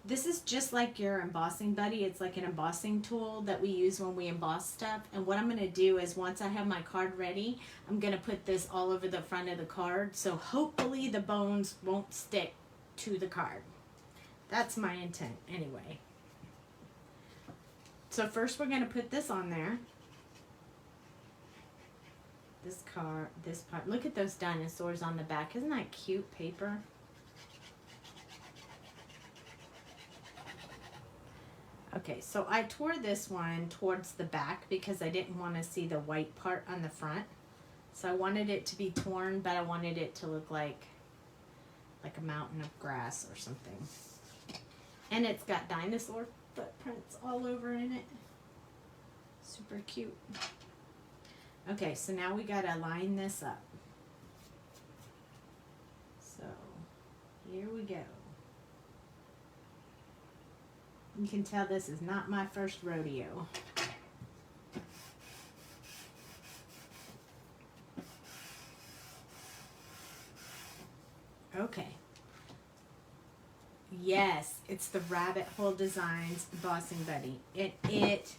This is just like your embossing buddy. It's like an embossing tool that we use when we emboss stuff. And what I'm going to do is once I have my card ready, I'm going to put this all over the front of the card. So hopefully the bones won't stick to the card. That's my intent anyway. So first we're going to put this on there. This card, this part. Look at those dinosaurs on the back. Isn't that cute paper? Okay, so I tore this one towards the back because I didn't want to see the white part on the front. So I wanted it to be torn, but I wanted it to look like a mountain of grass or something. And it's got dinosaur footprints all over in it. Super cute. Okay, so now we gotta line this up. So here we go. You can tell this is not my first rodeo. Okay. Yes, it's the Rabbit Hole Designs Embossing Buddy. It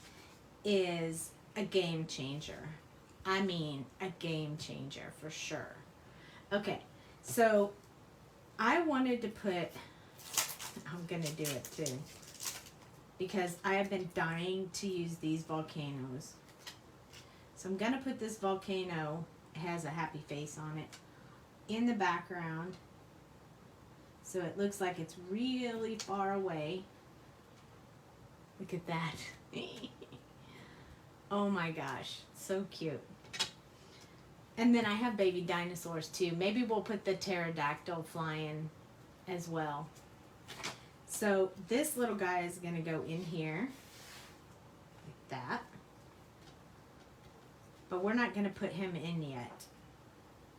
is a game changer. I mean, a game changer for sure. Okay, so I wanted to put, I'm going to do it too, because I have been dying to use these volcanoes. So I'm going to put this volcano, it has a happy face on it, in the background. So it looks like it's really far away. Look at that. Oh my gosh, so cute. And then I have baby dinosaurs too. Maybe we'll put the pterodactyl flying as well. So this little guy is going to go in here like that. But we're not going to put him in yet.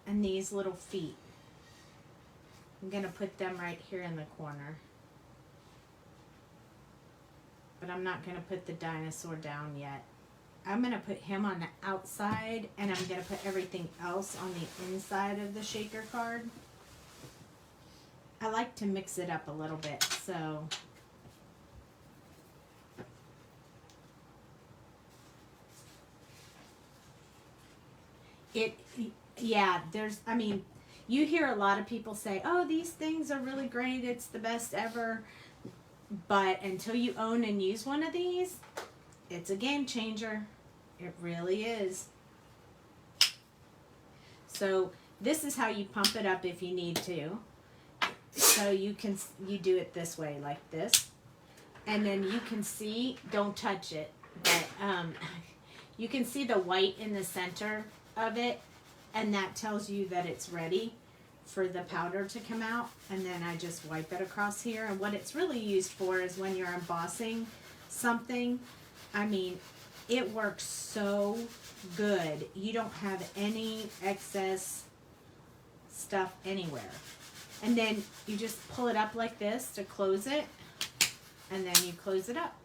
And these little feet, I'm going to put them right here in the corner. But I'm not going to put the dinosaur down yet. I'm going to put him on the outside, and I'm going to put everything else on the inside of the shaker card. I like to mix it up a little bit, so yeah, I mean, you hear a lot of people say, oh, these things are really great, it's the best ever, but until you own and use one of these, it's a game changer. It really is. So this is how you pump it up if you need to. So you do it this way, like this. And then you can see, don't touch it, but you can see the white in the center of it, and that tells you that it's ready for the powder to come out. And then I just wipe it across here. And what it's really used for is when you're embossing something. I mean, it works so good. You don't have any excess stuff anywhere. And then you just pull it up like this to close it, and then you close it up,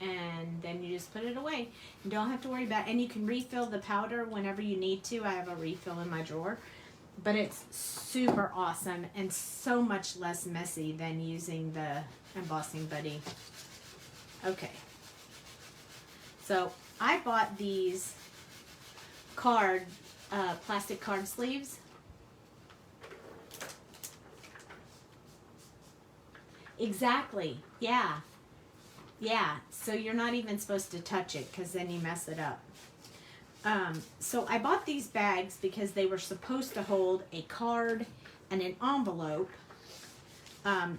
and then you just put it away. You don't have to worry about it. And you can refill the powder whenever you need to. I have a refill in my drawer, but it's super awesome and so much less messy than using the embossing buddy. Okay, so I bought these plastic card sleeves. Exactly. Yeah. Yeah. So you're not even supposed to touch it because then you mess it up. So I bought these bags because they were supposed to hold a card and an envelope.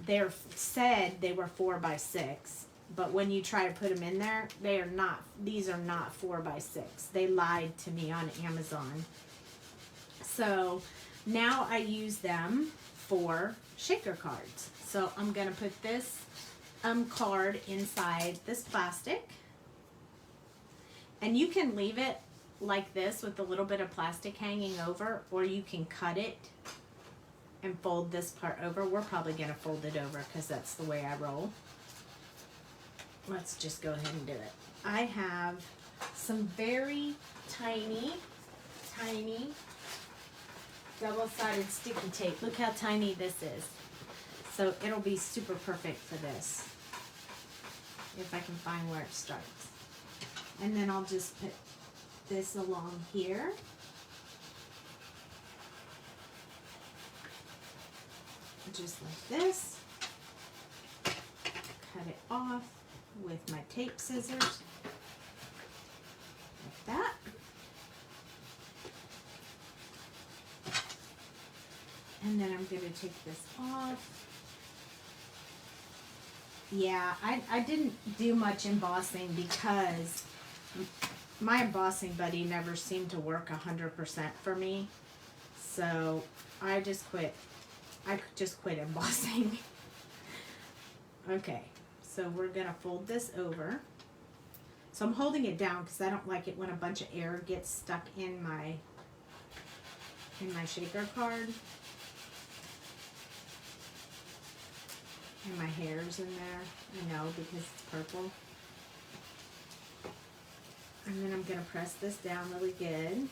They said they were 4 by 6, but when you try to put them in there, they are not. These are not 4 by 6. They lied to me on Amazon. So now I use them for shaker cards. So I'm going to put this card inside this plastic. And you can leave it like this with a little bit of plastic hanging over, or you can cut it and fold this part over. We're probably going to fold it over because that's the way I roll. Let's just go ahead and do it. I have some very tiny double-sided sticky tape. Look how tiny this is. So it'll be super perfect for this, if I can find where it starts. And then I'll just put this along here. Just like this. Cut it off with my tape scissors. Like that. And then I'm going to take this off. Yeah, I didn't do much embossing because my embossing buddy never seemed to work 100% for me. So I just quit. I just quit embossing. Okay, so we're going to fold this over. So I'm holding it down because I don't like it when a bunch of air gets stuck in my shaker card. And my hair's in there, I know, because it's purple. And then I'm going to press this down really good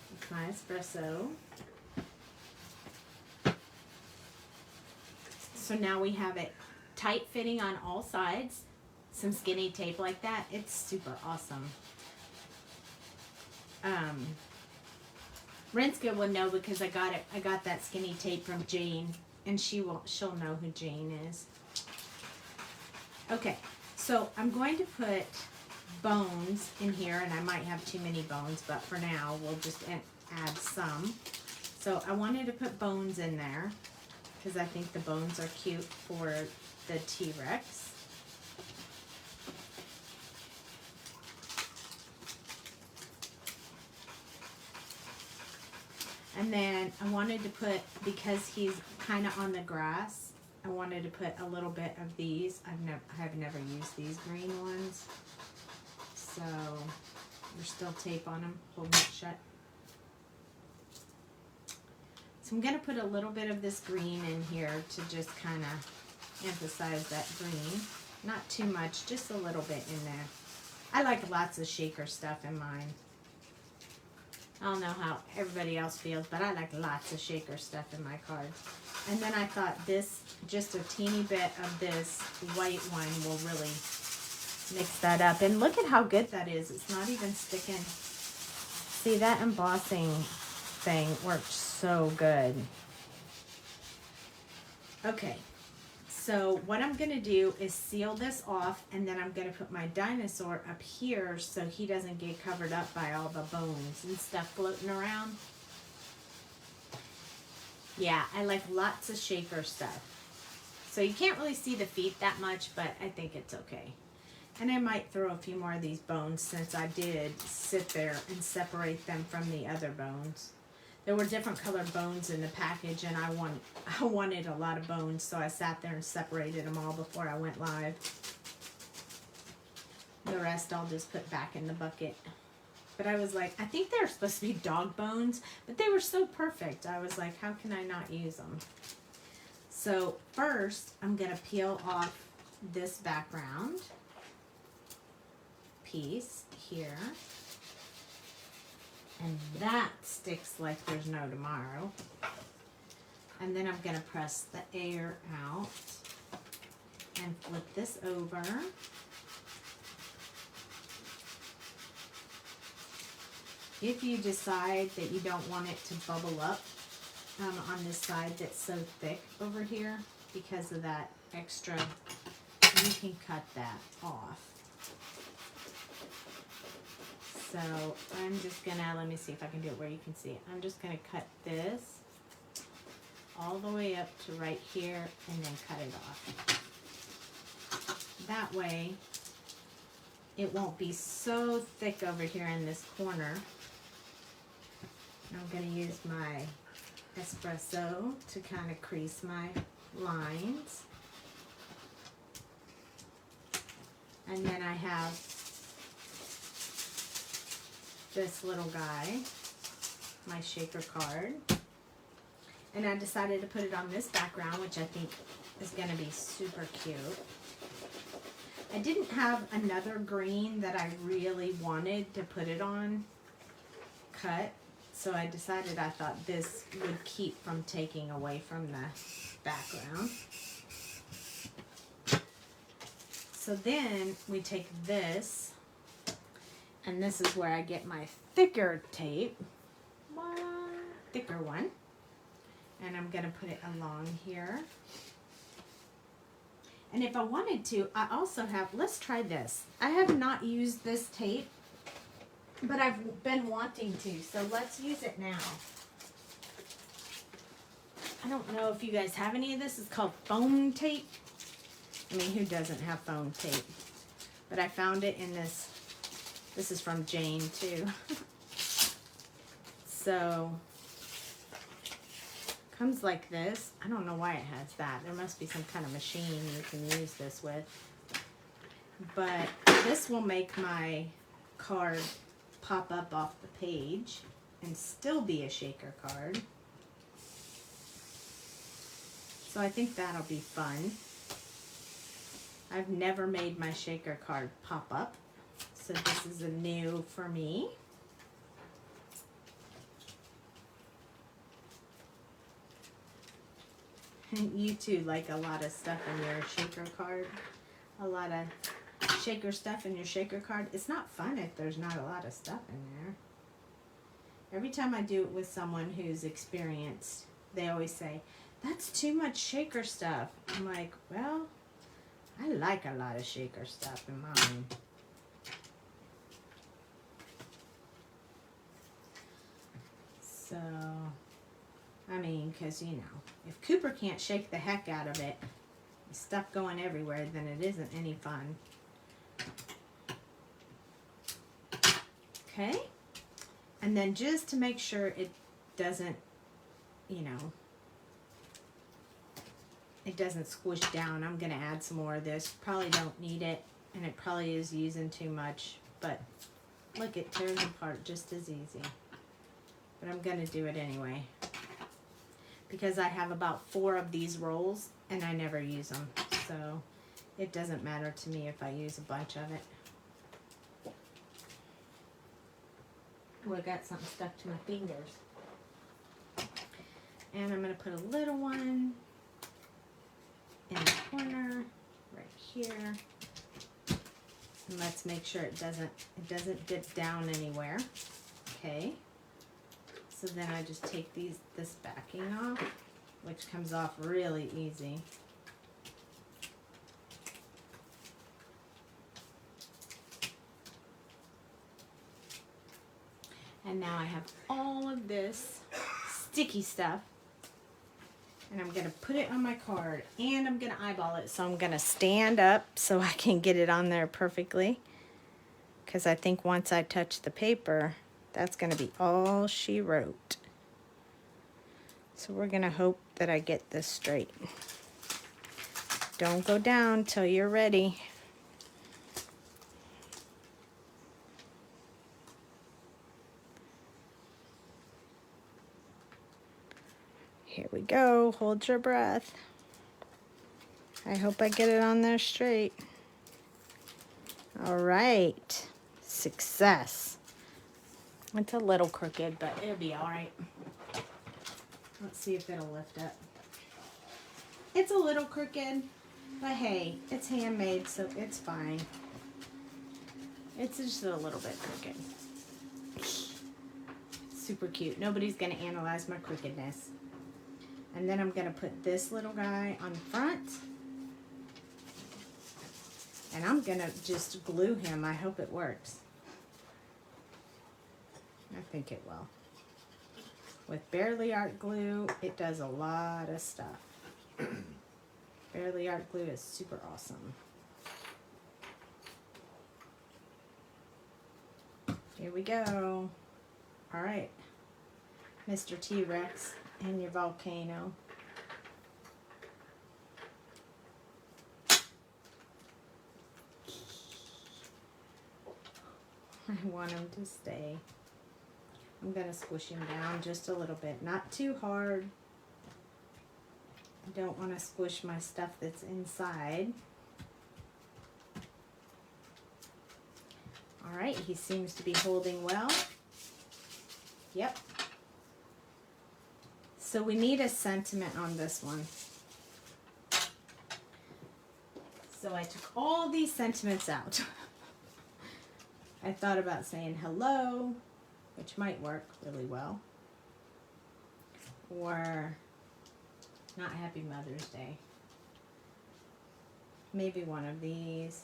with my espresso. So now we have it tight fitting on all sides. Some skinny tape like that. It's super awesome. Renska will know because I got that skinny tape from Jane. And she'll know who Jane is. Okay, so I'm going to put bones in here, and I might have too many bones, but for now we'll just add some. So I wanted to put bones in there because I think the bones are cute for the T-Rex. And then I wanted to put, because he's kind of on the grass, I wanted to put a little bit of these. I've never used these green ones. So there's still tape on them, holding it shut. So I'm going to put a little bit of this green in here to just kind of emphasize that green. Not too much, just a little bit in there. I like lots of shaker stuff in mine. I don't know how everybody else feels, but I like lots of shaker stuff in my cards. And then I thought this, just a teeny bit of this white one will really mix that up. And look at how good that is. It's not even sticking. See, that embossing thing worked so good. Okay. So what I'm going to do is seal this off, and then I'm going to put my dinosaur up here so he doesn't get covered up by all the bones and stuff floating around. Yeah, I like lots of shaker stuff. So you can't really see the feet that much, but I think it's okay. And I might throw a few more of these bones since I did sit there and separate them from the other bones. There were different colored bones in the package, and I wanted a lot of bones, so I sat there and separated them all before I went live. The rest I'll just put back in the bucket. But I was like, I think they're supposed to be dog bones, but they were so perfect. I was like, how can I not use them? So first, I'm going to peel off this background piece here. And that sticks like there's no tomorrow. And then I'm going to press the air out and flip this over. If you decide that you don't want it to bubble up on this side that's so thick over here because of that extra, you can cut that off. So I'm just gonna, let me see if I can do it where you can see it. I'm just gonna cut this all the way up to right here and then cut it off. That way it won't be so thick over here in this corner. I'm going to use my espresso to kind of crease my lines. And then I have this little guy, my shaker card. And I decided to put it on this background, which I think is going to be super cute. I didn't have another green that I really wanted to put it on cut. So I decided I thought this would keep from taking away from the background. So then we take this, and this is where I get my thicker tape, thicker one, and I'm going to put it along here. And if I wanted to, I also have, let's try this. I have not used this tape, but I've been wanting to, so let's use it now. I don't know if you guys have any of this. It's called foam tape. I mean, who doesn't have foam tape? But I found it in this. This is from Jane, too. So, comes like this. I don't know why it has that. There must be some kind of machine you can use this with. But this will make my card pop up off the page and still be a shaker card. So I think that'll be fun. I've never made my shaker card pop up, so this is a new for me. And you too like a lot of stuff in your shaker card. A lot of shaker stuff in your shaker card. It's not fun if there's not a lot of stuff in there. Every time I do it with someone who's experienced, they always say, that's too much shaker stuff. I'm like, well, I like a lot of shaker stuff in mine. So, I mean, because, you know, if Cooper can't shake the heck out of it, stuff going everywhere, then it isn't any fun. Okay, and then just to make sure it doesn't, you know, it doesn't squish down, I'm going to add some more of this. Probably don't need it, and it probably is using too much, but look, it tears apart just as easy. But I'm going to do it anyway, because I have about 4 of these rolls, and I never use them, so it doesn't matter to me if I use a bunch of it. Oh, I got something stuck to my fingers. And I'm going to put a little one in the corner right here. And let's make sure it doesn't dip down anywhere. Okay. So then I just take this backing off, which comes off really easy. And now I have all of this sticky stuff And I'm going to put it on my card, and I'm going to eyeball it. So I'm going to stand up so I can get it on there perfectly. Because I think once I touch the paper, that's going to be all she wrote. So we're going to hope that I get this straight. Don't go down till you're ready. Here we go. Hold your breath. I hope I get it on there straight. All right. Success. It's a little crooked, but it'll be all right. Let's see if it'll lift up. It's a little crooked, but hey, it's handmade, so it's fine. It's just a little bit crooked. Super cute. Nobody's going to analyze my crookedness. And then I'm going to put this little guy on front. And I'm going to just glue him. I hope it works. I think it will. With Barely Art glue, it does a lot of stuff. Barely Art glue is super awesome. Here we go. All right. Mr. T-Rex and your volcano. I want him to stay. I'm going to squish him down just a little bit. Not too hard. I don't want to squish my stuff that's inside. All right, he seems to be holding well. Yep. So we need a sentiment on this one. So I took all these sentiments out. I thought about saying hello, which might work really well. Or not Happy Mother's Day. Maybe one of these.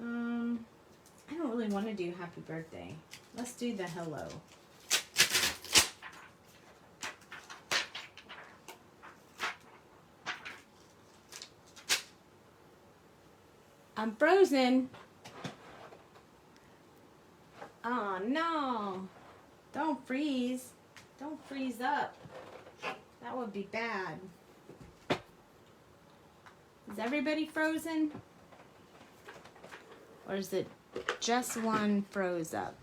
I don't really want to do Happy Birthday. Let's do the hello. I'm frozen. Oh no. Don't freeze. Don't freeze up. That would be bad. Is everybody frozen? Or is it just one froze up?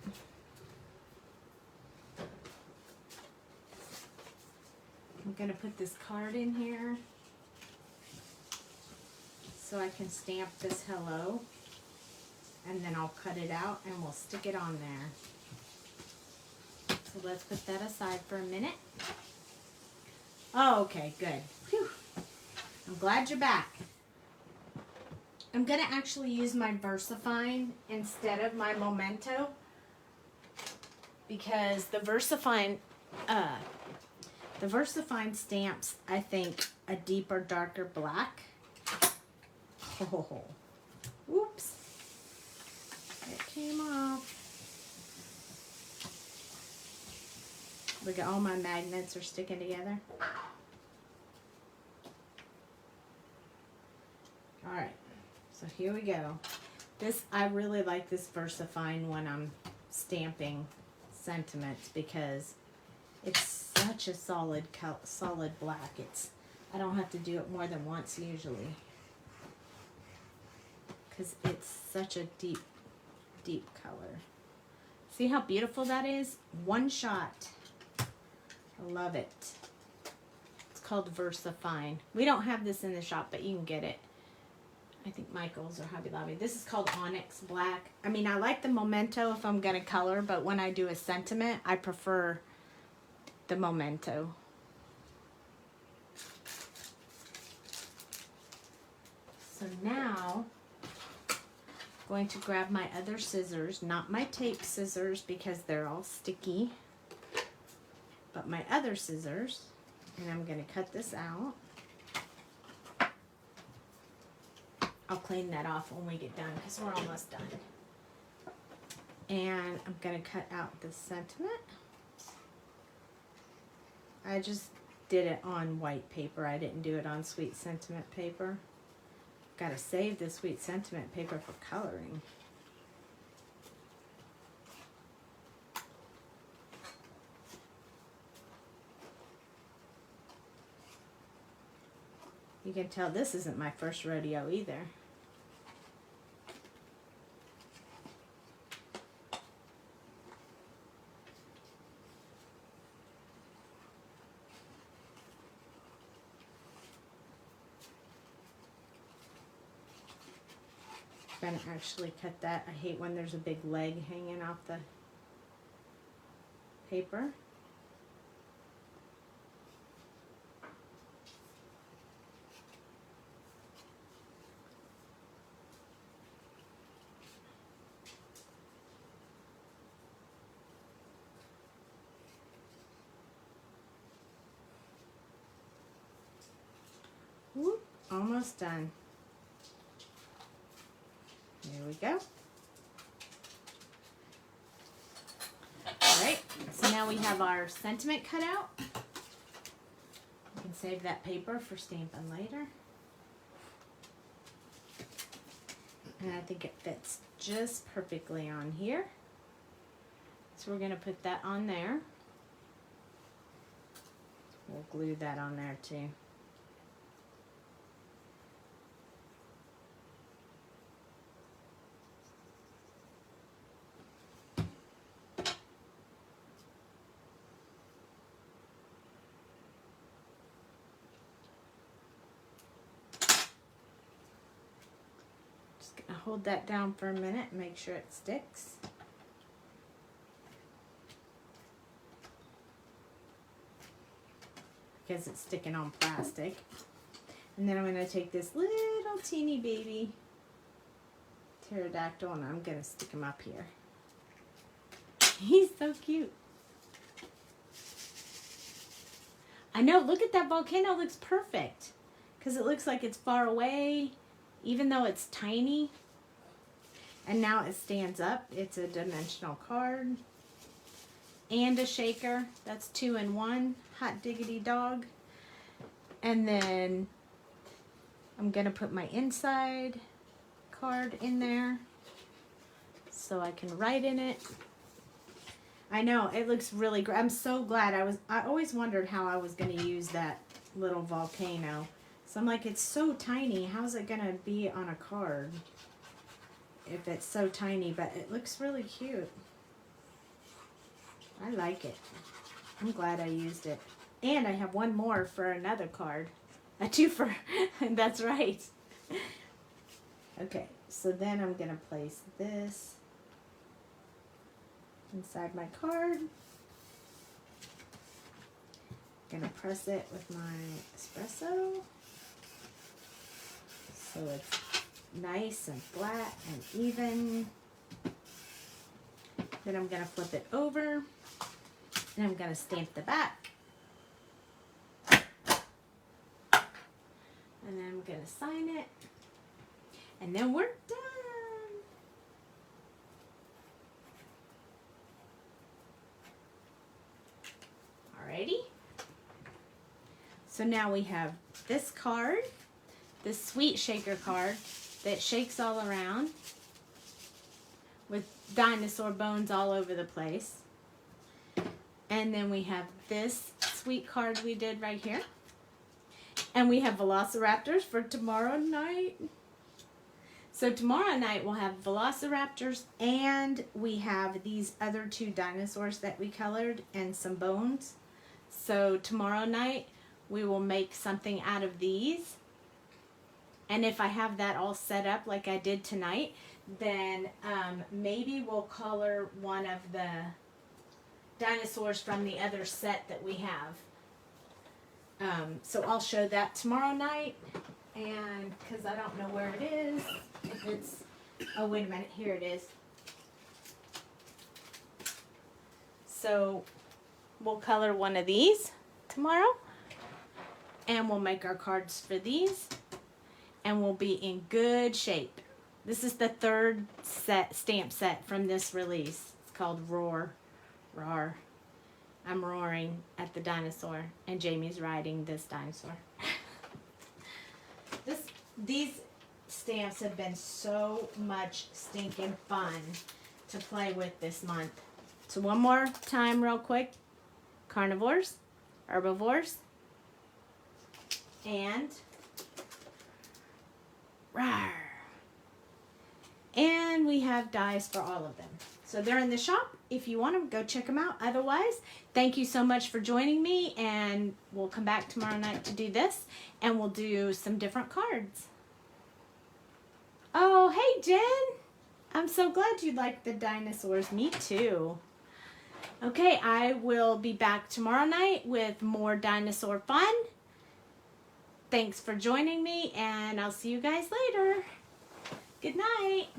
I'm going to put this card in here so I can stamp this hello, and then I'll cut it out and we'll stick it on there. So let's put that aside for a minute. Oh, okay, good. Whew. I'm glad you're back. I'm going to actually use my VersaFine instead of my Memento, because the VersaFine stamps, I think, a deeper, darker black. Oh, whoops. It came off. Look at all my magnets are sticking together. All right. So here we go. I really like this VersaFine when I'm stamping sentiments because it's such a solid black. I don't have to do it more than once usually because it's such a deep color. See how beautiful that is? One shot. I love it. It's called VersaFine. We don't have this in the shop, but you can get it. I think Michael's or Hobby Lobby. This is called Onyx Black. I mean, I like the Memento if I'm going to color, but when I do a sentiment, I prefer the Memento. So now, I'm going to grab my other scissors, not my tape scissors because they're all sticky, but my other scissors, and I'm going to cut this out. I'll clean that off when we get done because we're almost done. And I'm going to cut out the sentiment. I just did it on white paper. I didn't do it on Sweet Sentiment paper. Gotta save the Sweet Sentiment paper for coloring. You can tell this isn't my first rodeo either. I'm gonna actually cut that. I hate when there's a big leg hanging off the paper. Whoop, almost done. There we go. All right, so now we have our sentiment cut out. You can save that paper for stamping later. And I think it fits just perfectly on here. So we're gonna put that on there. We'll glue that on there too. Hold that down for a minute and make sure it sticks. Because it's sticking on plastic. And then I'm going to take this little teeny baby pterodactyl and I'm going to stick him up here. He's so cute. I know, look at that volcano, it looks perfect. Because it looks like it's far away, even though it's tiny. And now it stands up. It's a dimensional card. And a shaker. That's 2 in 1. Hot diggity dog. And then I'm going to put my inside card in there so I can write in it. I know, it looks really great. I'm so glad. I always wondered how I was going to use that little volcano. So I'm like, it's so tiny. How's it going to be on a card if it's so tiny? But it looks really cute. I like it. I'm glad I used it. And I have one more for another card. A twofer. That's right. Okay, so then I'm going to place this inside my card. I'm going to press it with my espresso so it's nice and flat and even. Then I'm going to flip it over and I'm going to stamp the back. And then I'm going to sign it. And then we're done. Alrighty. So now we have this card, this sweet shaker card that shakes all around with dinosaur bones all over the place. And then we have this sweet card we did right here. And we have velociraptors for tomorrow night. So tomorrow night we'll have velociraptors and we have these other 2 dinosaurs that we colored and some bones. So tomorrow night we will make something out of these. And if I have that all set up like I did tonight, then maybe we'll color one of the dinosaurs from the other set that we have. So I'll show that tomorrow night. And because I don't know where it is. If it's, oh wait a minute, here it is. So we'll color one of these tomorrow. And we'll make our cards for these. And we'll be in good shape. This is the 3rd stamp set from this release. It's called Roar. I'm roaring at the dinosaur, and Jamie's riding this dinosaur. These stamps have been so much stinking fun to play with this month. So one more time real quick. Carnivores, herbivores, and rawr. And we have dies for all of them. So they're in the shop. If you want them, go check them out. Otherwise, thank you so much for joining me, and we'll come back tomorrow night to do this, and we'll do some different cards. Oh, hey, Jen. I'm so glad you like the dinosaurs. Me too. Okay, I will be back tomorrow night with more dinosaur fun. Thanks for joining me, and I'll see you guys later. Good night.